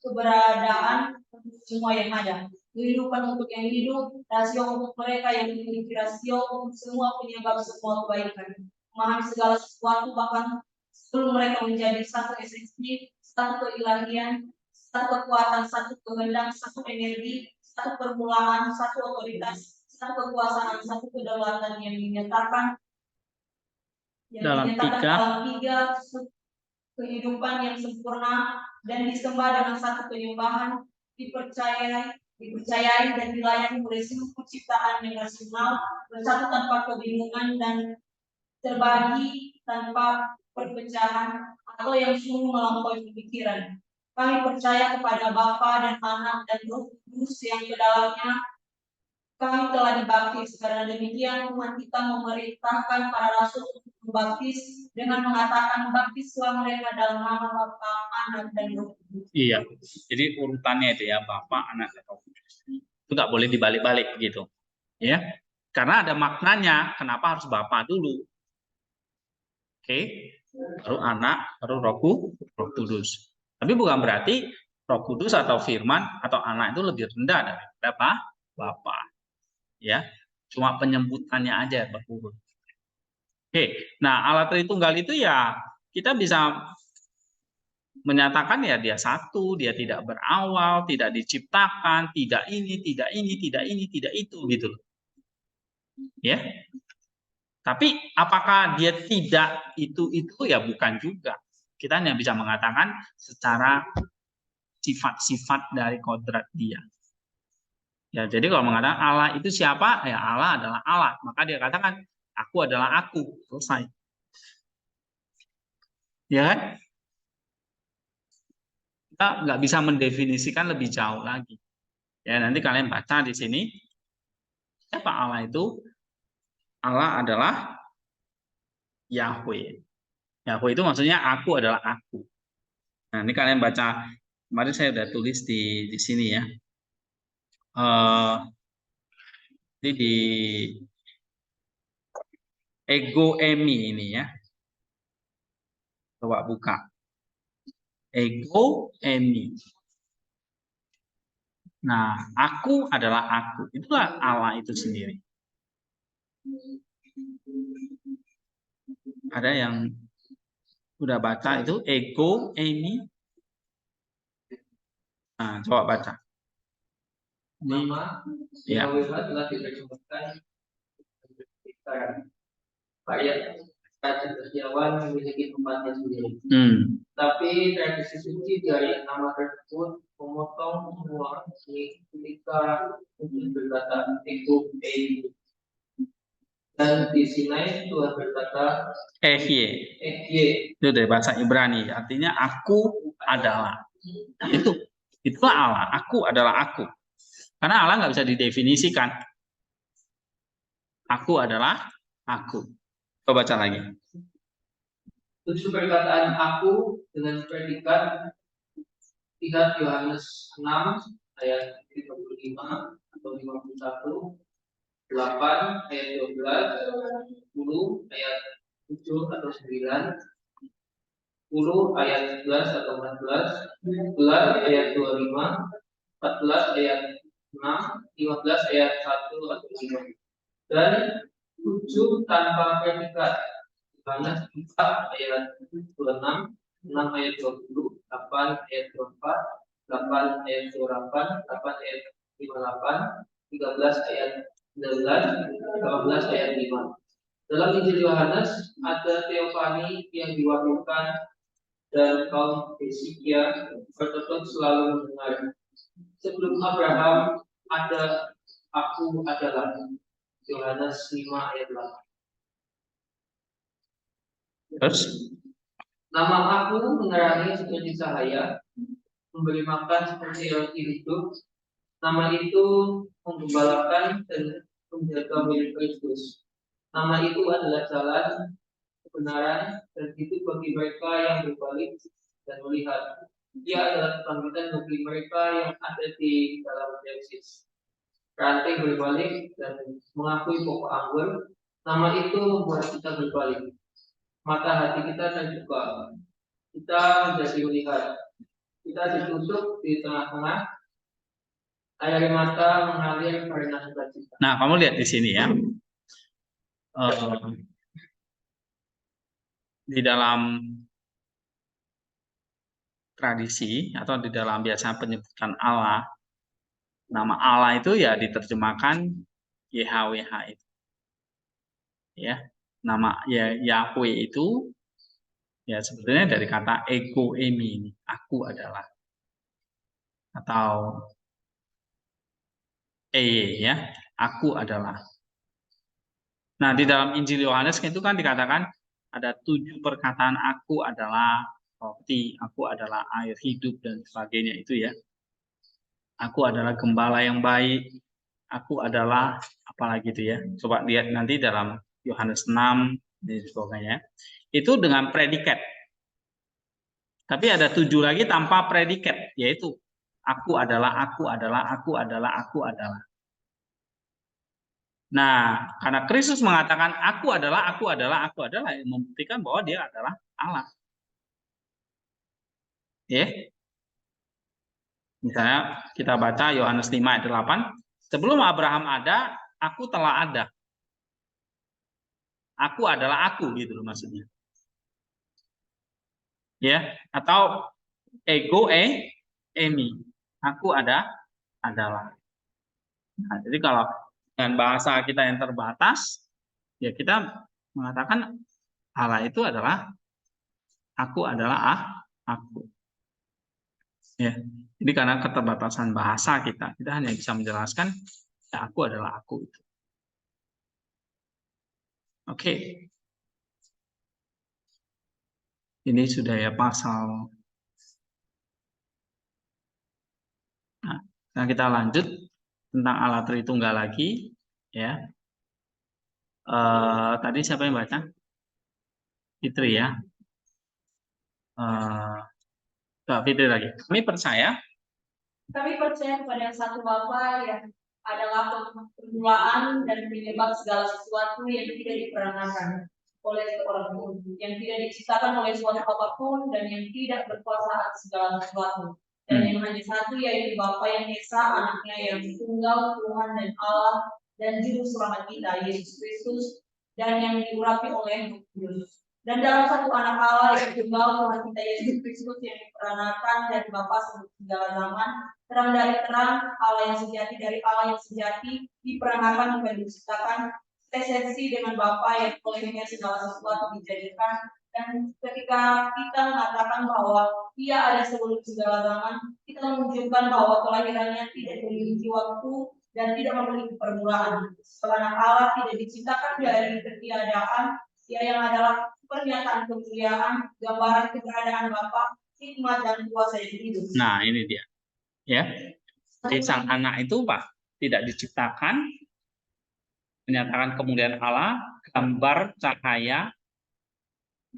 keberadaan untuk semua yang ada. Kehidupan untuk yang hidup, rasio untuk mereka yang memiliki rasio, untuk semua penyebab semua kebaikan. Memahami segala sesuatu, bahkan sebelum mereka menjadi satu esensi, satu keilahian, satu kekuatan, satu kehendak, satu energi, satu permulaan, satu otoritas, satu kekuasaan, satu kedaulatan yang dinyatakan dalam tiga kehidupan yang sempurna dan disembah dengan satu penyembahan, dipercayai dan dilayani oleh seluruh ciptaan yang rasional, bersatu tanpa kebingungan dan terbagi tanpa perpecahan atau yang sungguh melampaui pemikiran. Kami percaya kepada Bapa dan Anak dan Roh Kudus yang ke dalamnya kami telah dibaptis. Karena demikian Tuhan kita memerintahkan para rasul untuk membaptis dengan mengatakan baptislah mereka dalam nama Bapa, Anak dan Roh Kudus. Iya, jadi urutannya itu ya Bapa, Anak dan Roh Kudus. Itu nggak boleh dibalik-balik gitu, ya. Karena ada maknanya. Kenapa harus Bapa dulu? Oke, baru Anak, baru Roh Kudus. Tapi bukan berarti Roh Kudus atau Firman atau Anak itu lebih rendah daripada Bapa. Ya, cuma penyebutannya aja berurut. Oke, nah Allah Tritunggal itu ya kita bisa menyatakan ya dia satu, dia tidak berawal, tidak diciptakan, tidak ini, tidak ini, tidak ini, tidak itu gitu loh. Ya. Tapi apakah dia tidak itu ya bukan juga. Kita hanya bisa mengatakan secara sifat-sifat dari kodrat dia. Ya, jadi kalau mengatakan Allah itu siapa? Ya Allah adalah Allah. Maka dia katakan aku adalah aku. Selesai. Ya kan? Kita nggak bisa mendefinisikan lebih jauh lagi. Ya, nanti kalian baca di sini. Siapa Allah itu? Allah adalah Yahweh. Yahweh itu maksudnya aku adalah aku. Nah, ini kalian baca. Kemarin saya sudah tulis di sini ya. Ini di Ego Emi ini ya. Coba buka. Ego Emi. Nah, aku adalah aku. Itulah Allah itu sendiri. Ada yang udah baca itu Ego Emi? Nah, coba baca. Ini, Nama ya. YHWH telah diterjemahkan rakyat Raja Setiawan memiliki tempatnya sendiri. Tapi tradisi suci dari nama tersebut memotong semua ketika Tuhan berkata Ego Ei. Dan di Sinai Tuhan berkata Ehye. Itu dari bahasa Ibrani, artinya aku adalah. Nah, itulah Allah. Aku adalah aku. Karena Allah nggak bisa didefinisikan. Aku adalah aku. Coba baca lagi. 7 perkataan aku dengan predikat, lihat Yohanes 6 ayat 35 atau 51, 8 ayat 12, 10 ayat 7 atau 9, 10 ayat 11 atau 14, 11 ayat 25, 14 ayat 6, 15 ayat 1 atau 5, dan 7 tanpa predikat. Yohanes 4 ayat 26, 6 ayat 20, 8 ayat 24, 8 ayat 28, 8 ayat 58, 13 ayat 19, 18 ayat 5. Dalam Injil Yohanes ada teofani yang diwahyukan dan kaum Heskia bertetap selalu mendengar. Sebelum Abraham ada aku adalah. Yohanes 5 ayat 8. Terus? Nama aku menerangi seperti cahaya, memberi makan seperti roti hidup. Nama itu menggembalakan dan menjaga milik Kristus. Nama itu adalah jalan, kebenaran, dan hidup bagi mereka yang berbalik dan melihat. Dia adalah kebangkitan bagi mereka yang ada di dalam Yesus. Ranting berbalik dan mengakui pokok anggur. Nama itu membuat kita berbalik. Mata hati kita terbuka. Kita menjadi melihat. Kita ditutup di tengah-tengah. Air mata mengalir karena sukacita. Nah, kamu lihat di sini ya. Di dalam tradisi atau di dalam biasa penyebutan Allah, nama Allah itu ya diterjemahkan YHWH itu. Ya, nama ya Yahweh itu ya sebetulnya dari kata ego emi ini, aku adalah, atau ya, aku adalah. Nah, di dalam Injil Yohanes itu kan dikatakan ada 7 perkataan aku adalah roti, aku adalah air hidup dan sebagainya itu ya. Aku adalah gembala yang baik, aku adalah apalagi itu ya. Coba lihat nanti dalam Yohanes 6 dan sebagainya. Itu dengan predikat. Tapi ada 7 lagi tanpa predikat, yaitu aku adalah, aku adalah, aku adalah, aku adalah. Nah, karena Kristus mengatakan aku adalah, yang membuktikan bahwa dia adalah Allah. Ya. Misalnya kita baca Yohanes 5 ayat 8, sebelum Abraham ada, aku telah ada. Aku adalah aku gitu loh maksudnya. Ya, atau ego emi. Aku adalah. Nah, jadi kalau dengan bahasa kita yang terbatas, ya kita mengatakan Allah itu adalah aku adalah aku. Ya, jadi karena keterbatasan bahasa kita hanya bisa menjelaskan ya aku adalah aku itu. Oke. Ini sudah ya pasal. Nah, kita lanjut tentang Allah Tritunggal lagi, ya. Tadi siapa yang baca? Fitri ya. Fitri lagi. Kami percaya kepada yang satu Bapa yang adalah permulaan dan penyebab segala sesuatu yang tidak diperankan oleh seorang pun, yang tidak diciptakan oleh suatu apapun dan yang tidak berkuasa atas segala sesuatu. Dan yang hanya satu yaitu Bapa yang Esa, anaknya yang tunggal, Tuhan dan Allah dan juru selamat kita Yesus Kristus, dan yang diurapi oleh Roh Kudus. Dan dalam satu anak Allah yang tunggal Tuhan kita Yesus Kristus yang diperanakan dari Bapa sebelum segala zaman, terang dari terang, Allah yang sejati dari Allah yang sejati, diperanakan bukan diciptakan, esensi dengan Bapa yang olehnya segala sesuatu dijadikan. Dan ketika kita mengatakan bahwa Dia ada sebelum segala zaman, kita menunjukkan bahwa kelahirannya tidak memiliki waktu dan tidak memiliki permulaan. Karena Allah tidak diciptakan dari ketiadaan, Dia yang adalah pernyataan kemuliaan, gambaran keberadaan Bapa, hikmat dan kuasa yang hidup. Nah, ini dia. Ya. Jadi sang anak itu Pak tidak diciptakan, menyatakan kemuliaan Allah, gambar cahaya,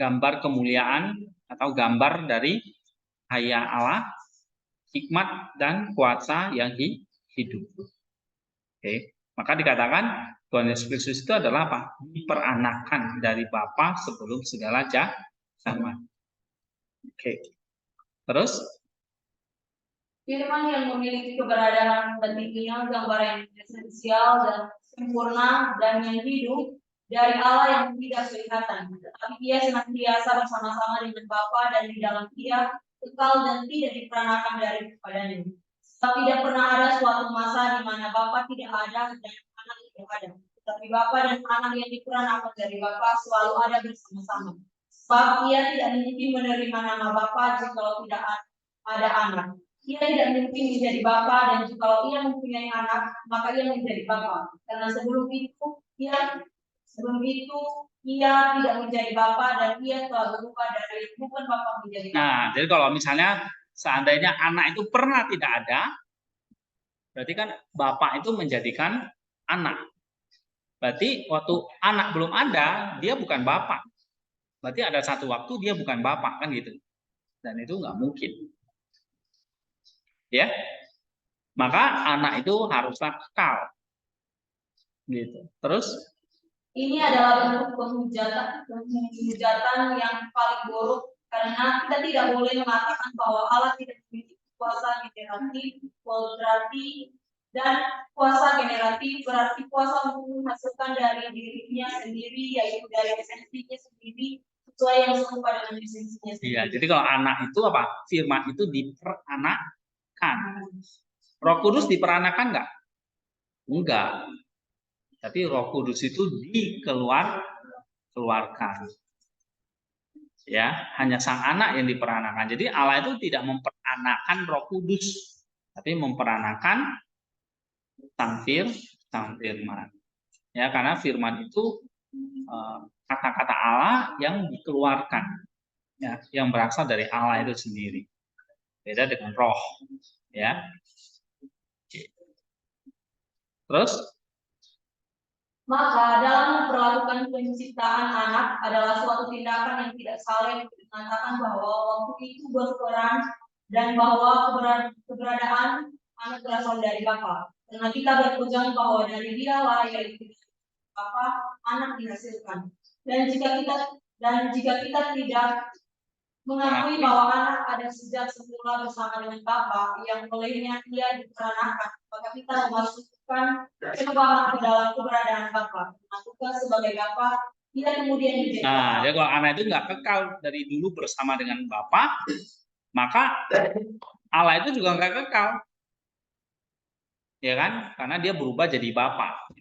gambar kemuliaan atau gambar dari cahaya Allah, hikmat dan kuasa yang hidup. Oke, maka dikatakan Tuhan Yesus Kristus itu adalah apa? Diperanakan dari Bapa sebelum segala zaman. Oke. Terus Firman yang memiliki keberadaan pentingnya, gambar yang esensial dan sempurna dan yang hidup dari Allah yang tidak kelihatan. Tetapi Dia senantiasa bersama-sama dengan Bapa dan di dalam Dia kekal dan tidak diperanakan dari kepadanya. Sebab tidak pernah ada suatu masa di mana Bapa tidak ada dan Anak tidak ada. Tetapi Bapa dan Anak yang diperanakan dari Bapa selalu ada bersama-sama. Sebab Ia tidak mungkin menerima nama Bapa jika tidak ada Anak. Ia tidak mungkin menjadi Bapa dan jika Ia mempunyai Anak, maka Ia menjadi Bapa. Karena sebelum itu Ia tidak menjadi Bapa dan Ia telah berubah dari bukan Bapa menjadi Bapa. Nah, jadi kalau misalnya seandainya anak itu pernah tidak ada, berarti kan Bapak itu menjadikan anak. Berarti waktu anak belum ada, dia bukan Bapak. Berarti ada satu waktu dia bukan Bapak, kan gitu. Dan itu nggak mungkin. Ya, maka anak itu haruslah kekal. Gitu. Terus? Ini adalah bentuk penghujatan yang paling buruk karena kita tidak boleh mengatakan bahwa Allah tidak memiliki kuasa generatif, dan kuasa generatif berarti kuasa untuk menghasilkan dari dirinya sendiri, yaitu dari esensinya sendiri, sesuai yang serupa dengan esensinya sendiri. Iya, jadi kalau anak itu apa? Firman itu diperanakan. Roh Kudus diperanakan nggak? Enggak. Tapi Roh Kudus itu dikeluarkan. Ya, hanya sang anak yang diperanakan. Jadi Allah itu tidak memperanakan Roh Kudus, tapi memperanakan sang firman. Ya, karena firman itu kata-kata Allah yang dikeluarkan, ya, yang berasal dari Allah itu sendiri. Beda dengan roh, ya. Terus? Maka dalam memperlakukan penciptaan anak adalah suatu tindakan yang tidak salah yang mengatakan bahwa waktu itu berperan dan bahwa keberadaan anak berasal dari Bapa. Karena kita berpegang bahwa dari Dialah yaitu Bapa anak dihasilkan. Dan jika kita tidak mengakui bahwa anak ada sejak semula bersama dengan Bapa yang olehnya Ia diperanakan, maka kita memasukkan perubahan ke dalam keberadaan Bapa. Masukkan sebagai Bapa, Ia kemudian menjadi Bapa. Nah, jadi kalau anak itu nggak kekal dari dulu bersama dengan Bapa, maka Allah itu juga nggak kekal, ya kan? Karena dia berubah jadi Bapa.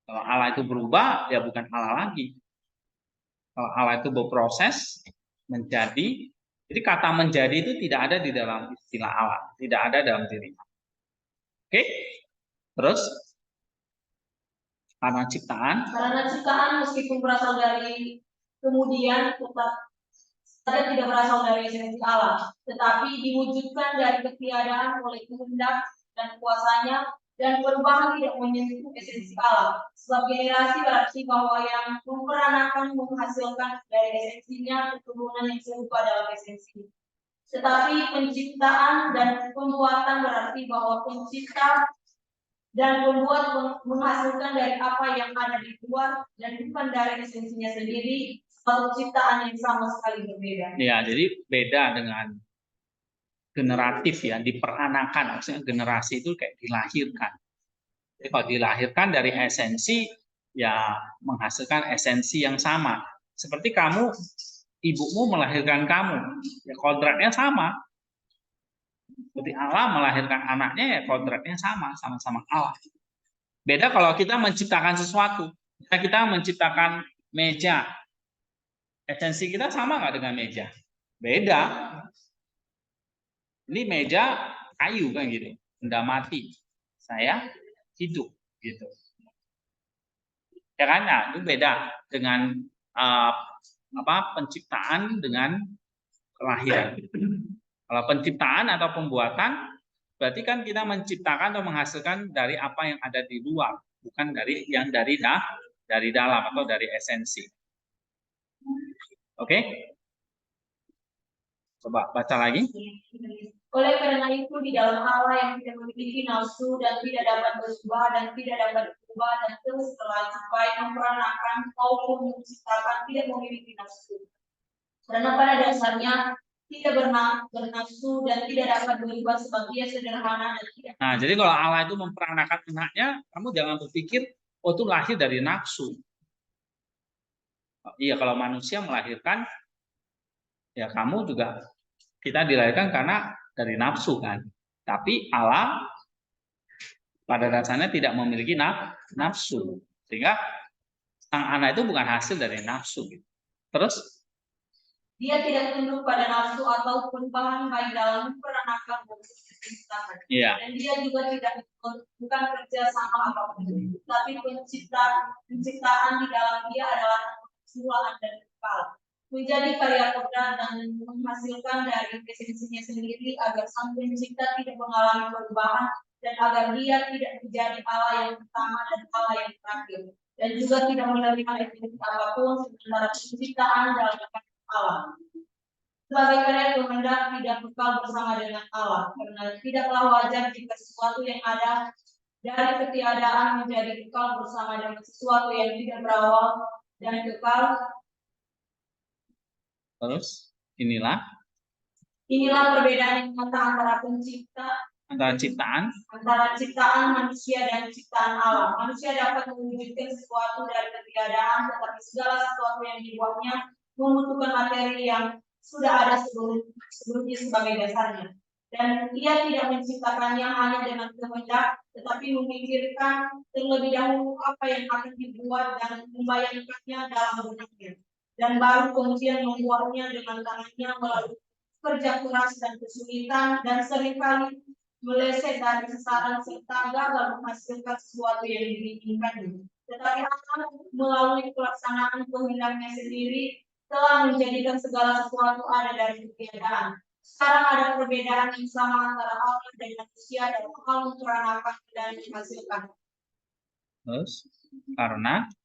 Kalau Allah itu berubah, ya bukan Allah lagi. Kalau Allah itu berproses menjadi, jadi kata menjadi itu tidak ada di dalam istilah Allah, tidak ada dalam diri. Oke, terus karena ciptaan meskipun berasal dari kemudian tetap tidak berasal dari esensi Allah, tetapi diwujudkan dari ketiadaan oleh kehendak dan kuasanya, dan perubahan tidak menyentuh esensi Allah. Sebab generasi berarti bahwa yang memperanakan menghasilkan dari esensinya keturunan yang serupa dalam esensi. Tetapi penciptaan dan pembuatan berarti bahwa pencipta dan pembuat menghasilkan dari apa yang ada di luar dan bukan dari esensinya sendiri, suatu ciptaan yang sama sekali berbeda. Ya, jadi beda dengan generatif ya, diperanakan, maksudnya generasi itu kayak dilahirkan. Jadi kalau dilahirkan dari esensi, ya menghasilkan esensi yang sama. Seperti kamu, ibumu melahirkan kamu, ya kodratnya sama. Seperti Allah melahirkan anaknya, ya kodratnya sama, sama-sama Allah. Beda kalau kita menciptakan sesuatu. Kita menciptakan meja. Esensi kita sama nggak dengan meja? Beda. Ini meja kayu kan gitu. Benda mati. Saya hidup gitu. Ya kan? Nah, itu beda dengan penciptaan dengan kelahiran. Kalau penciptaan atau pembuatan berarti kan kita menciptakan atau menghasilkan dari apa yang ada di luar, bukan dari yang dari dalam atau dari esensi. Oke? Coba baca lagi. Oleh karena itu di dalam Allah yang tidak memiliki nafsu dan tidak dapat berubah dan tidak dapat berubah dan terus berlanjut baik memperanakan maupun menciptakan tidak memiliki nafsu. Karena pada dasarnya tidak bernafsu dan tidak dapat berubah sebab dia sederhana dan tidak. Nah, jadi kalau Allah itu memperanakan anaknya, kamu jangan berpikir oh itu lahir dari nafsu. Iya, kalau manusia melahirkan, ya kamu juga kita dilahirkan karena dari nafsu kan. Tapi Allah pada dasarnya tidak memiliki nafsu, sehingga sang anak itu bukan hasil dari nafsu. Terus dia tidak tunduk pada nafsu ataupun paham baik dalam peranakan maupun penciptaan. Iya. Dan dia juga tidak bukan kerja sama apapun, tapi penciptaan di dalam dia adalah keseluruhan dan kekal. Menjadi karya kodrat dan menghasilkan dari esensinya sendiri agar sang pencipta tidak mengalami perubahan dan agar dia tidak menjadi Allah yang pertama dan Allah yang terakhir, dan juga tidak menerima esensi apapun sementara penciptaan dalam Allah. Sebagai karya kehendak tidak kekal bersama dengan Allah, karena tidaklah wajar jika sesuatu yang ada dari ketiadaan menjadi kekal bersama dengan sesuatu yang tidak berawal dan kekal. Terus inilah perbedaan yang nyata antara ciptaan manusia dan ciptaan Allah. Manusia dapat mewujudkan sesuatu dari ketiadaan, tetapi segala sesuatu yang dibuatnya membutuhkan materi yang sudah ada sebelumnya sebagai dasarnya. Dan ia tidak menciptakannya hanya dengan kehendak, tetapi memikirkan terlebih dahulu apa yang akan dibuat dan membayangkannya dalam benaknya. Dan baru kemudian membuatnya dengan tangannya melalui kerja keras dan kesulitan, dan seringkali meleset dari sasaran serta gagal menghasilkan sesuatu yang diinginkannya. Tetapi Allah melalui pelaksanaan kehendaknya sendiri telah menjadikan segala sesuatu ada dari ketiadaan. Sekarang ada perbedaan yang sama antara Allah dan manusia dalam hal memperanakan dan menghasilkan. Terus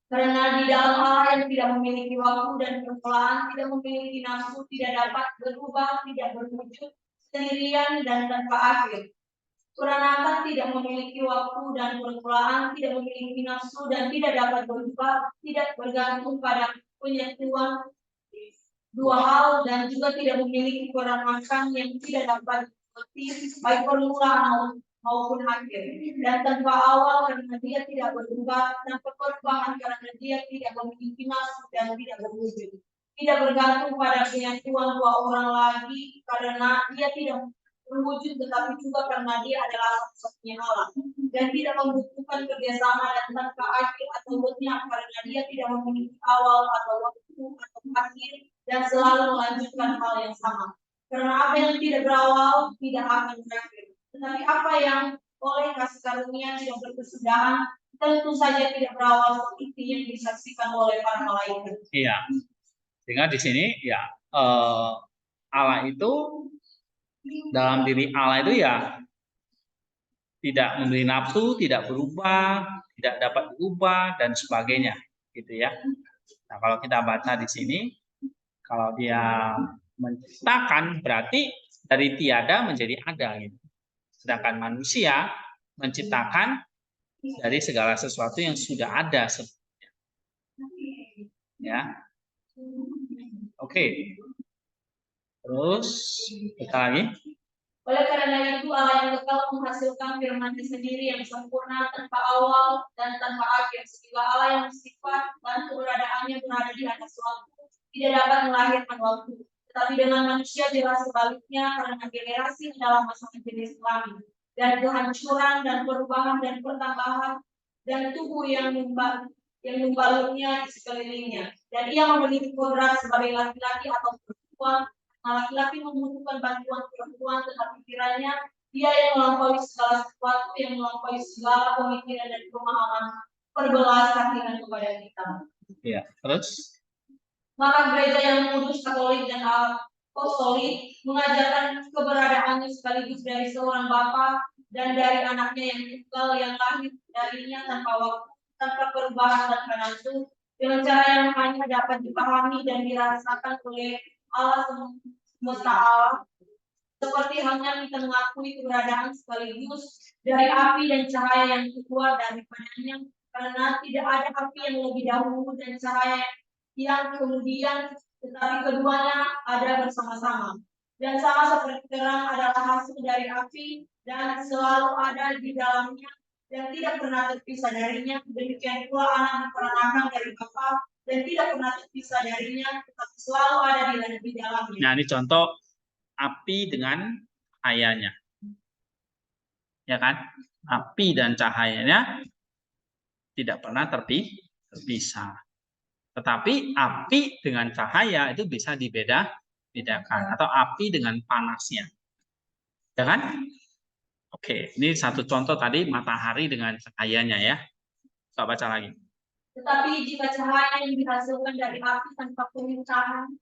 Karena di dalam Allah yang tidak memiliki waktu dan permulaan, tidak memiliki nafsu, tidak dapat berubah, tidak berwujud sendirian dan tanpa akhir. Peranakan tidak memiliki waktu dan permulaan, tidak memiliki nafsu dan tidak dapat berubah, tidak bergantung pada penyatuan dua hal, dan juga tidak memiliki peranakan yang tidak dapat dimengerti baik permulaan maupun akhir, dan tanpa awal karena dia tidak berubah, tanpa perubahan karena dia tidak memiliki nafsu dan tidak berwujud, tidak bergantung pada penyatuan dua orang lagi karena dia tidak berwujud, tetapi juga karena dia adalah satu-satunya Allah, dan tidak membutuhkan kerjasama dan tanpa akhir atau lenyap karena dia tidak memiliki awal atau waktu atau akhir, dan selalu melanjutkan hal yang sama. Karena apa yang tidak berawal tidak akan berakhir. Tetapi apa yang oleh kasih karunia tidak berkesudahan tentu saja tidak berawal seperti yang disaksikan oleh para malaikat. Iya. Sehingga di sini ya Allah itu dalam diri Allah itu ya tidak memberi nafsu, tidak berubah, tidak dapat berubah dan sebagainya, gitu ya. Nah, kalau kita baca di sini, kalau dia menciptakan berarti dari tiada menjadi ada, gitu. Sedangkan manusia menciptakan dari segala sesuatu yang sudah ada sebelumnya. Ya. Oke. Terus kita lagi. Oleh karena itu Allah yang kekal menghasilkan firman-Nya sendiri yang sempurna tanpa awal dan tanpa akhir, sehingga Allah yang sifat dan keberadaannya berada di atas waktu tidak dapat melahirkan waktu. Tetapi dengan manusia jelas sebaliknya, karena generasi adalah masa jenis kelamin dan kehancuran dan perubahan dan pertambahan dan tubuh yang membalutnya di sekelilingnya. Dan ia memiliki kodrat sebagai laki-laki atau perempuan. Laki-laki membutuhkan bantuan perempuan, tetapi kiranya dia yang melampaui segala sesuatu, yang melampaui segala pemikiran dan pemahaman, berbelas kasihan kepada kita. Ya, terus Maka gereja yang kudus, Katolik dan Apostolik mengajarkan keberadaannya sekaligus dari seorang bapa dan dari anaknya yang tunggal yang lahir darinya tanpa waktu, tanpa perubahan dan penentu, dengan cara yang hanya dapat dipahami dan dirasakan oleh Allah semesta Allah. Seperti halnya kita mengakui keberadaan sekaligus dari api dan cahaya yang keluar daripadanya, karena tidak ada api yang lebih dahulu dan cahaya yang kemudian, tetapi keduanya ada bersama-sama. Dan sama seperti terang adalah hasil dari api dan selalu ada di dalamnya dan tidak pernah terpisah darinya. Demikian pula anak diperanakan dari Bapa dan tidak pernah terpisah darinya, tetapi selalu ada di dalamnya. nah ini contoh api dengan cahayanya. Ya kan? Api dan cahayanya tidak pernah terpisah. Tetapi api dengan cahaya itu bisa dibedakan, atau api dengan panasnya. Ya kan? Oke, ini satu contoh tadi matahari dengan cahayanya ya. Coba baca lagi. Tetapi jika cahaya yang dihasilkan dari api tanpa penyucian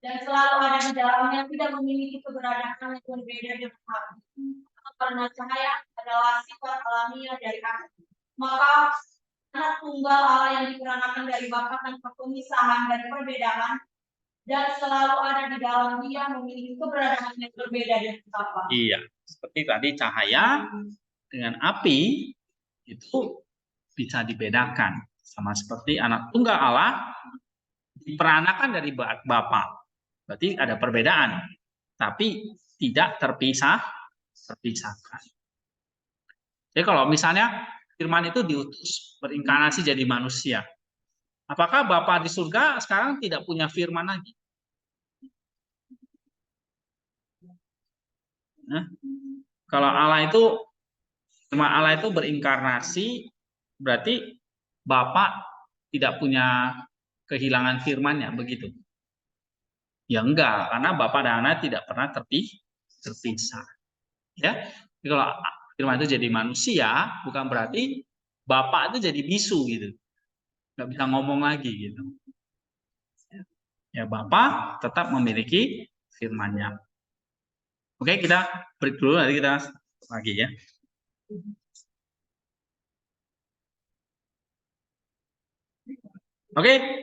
dan selalu ada di dalamnya tidak memiliki keberadaan yang berbeda dengan api, karena cahaya adalah sifat alamiah dari api, maka anak tunggal Allah yang diperanakan dari Bapa tanpa pemisahan dan perbedaan dan selalu ada di dalam Dia memiliki keberadaan yang berbeda dengan Bapa. Iya, seperti tadi cahaya dengan api itu bisa dibedakan, sama seperti anak tunggal Allah diperanakan dari Bapa. Berarti ada perbedaan, tapi tidak terpisahkan. Jadi kalau misalnya Firman itu diutus berinkarnasi jadi manusia, apakah Bapa di surga sekarang tidak punya firman lagi? Nah, kalau Allah itu berinkarnasi, berarti Bapa tidak punya kehilangan firman-Nya, begitu? Ya enggak, karena Bapa dan Anak tidak pernah terpisah. Ya, jadi kalau firman itu jadi manusia, bukan berarti Bapa itu jadi bisu gitu, nggak bisa ngomong lagi gitu. Ya, Bapa tetap memiliki firman-Nya. Oke, kita break dulu, nanti kita lagi ya. Oke.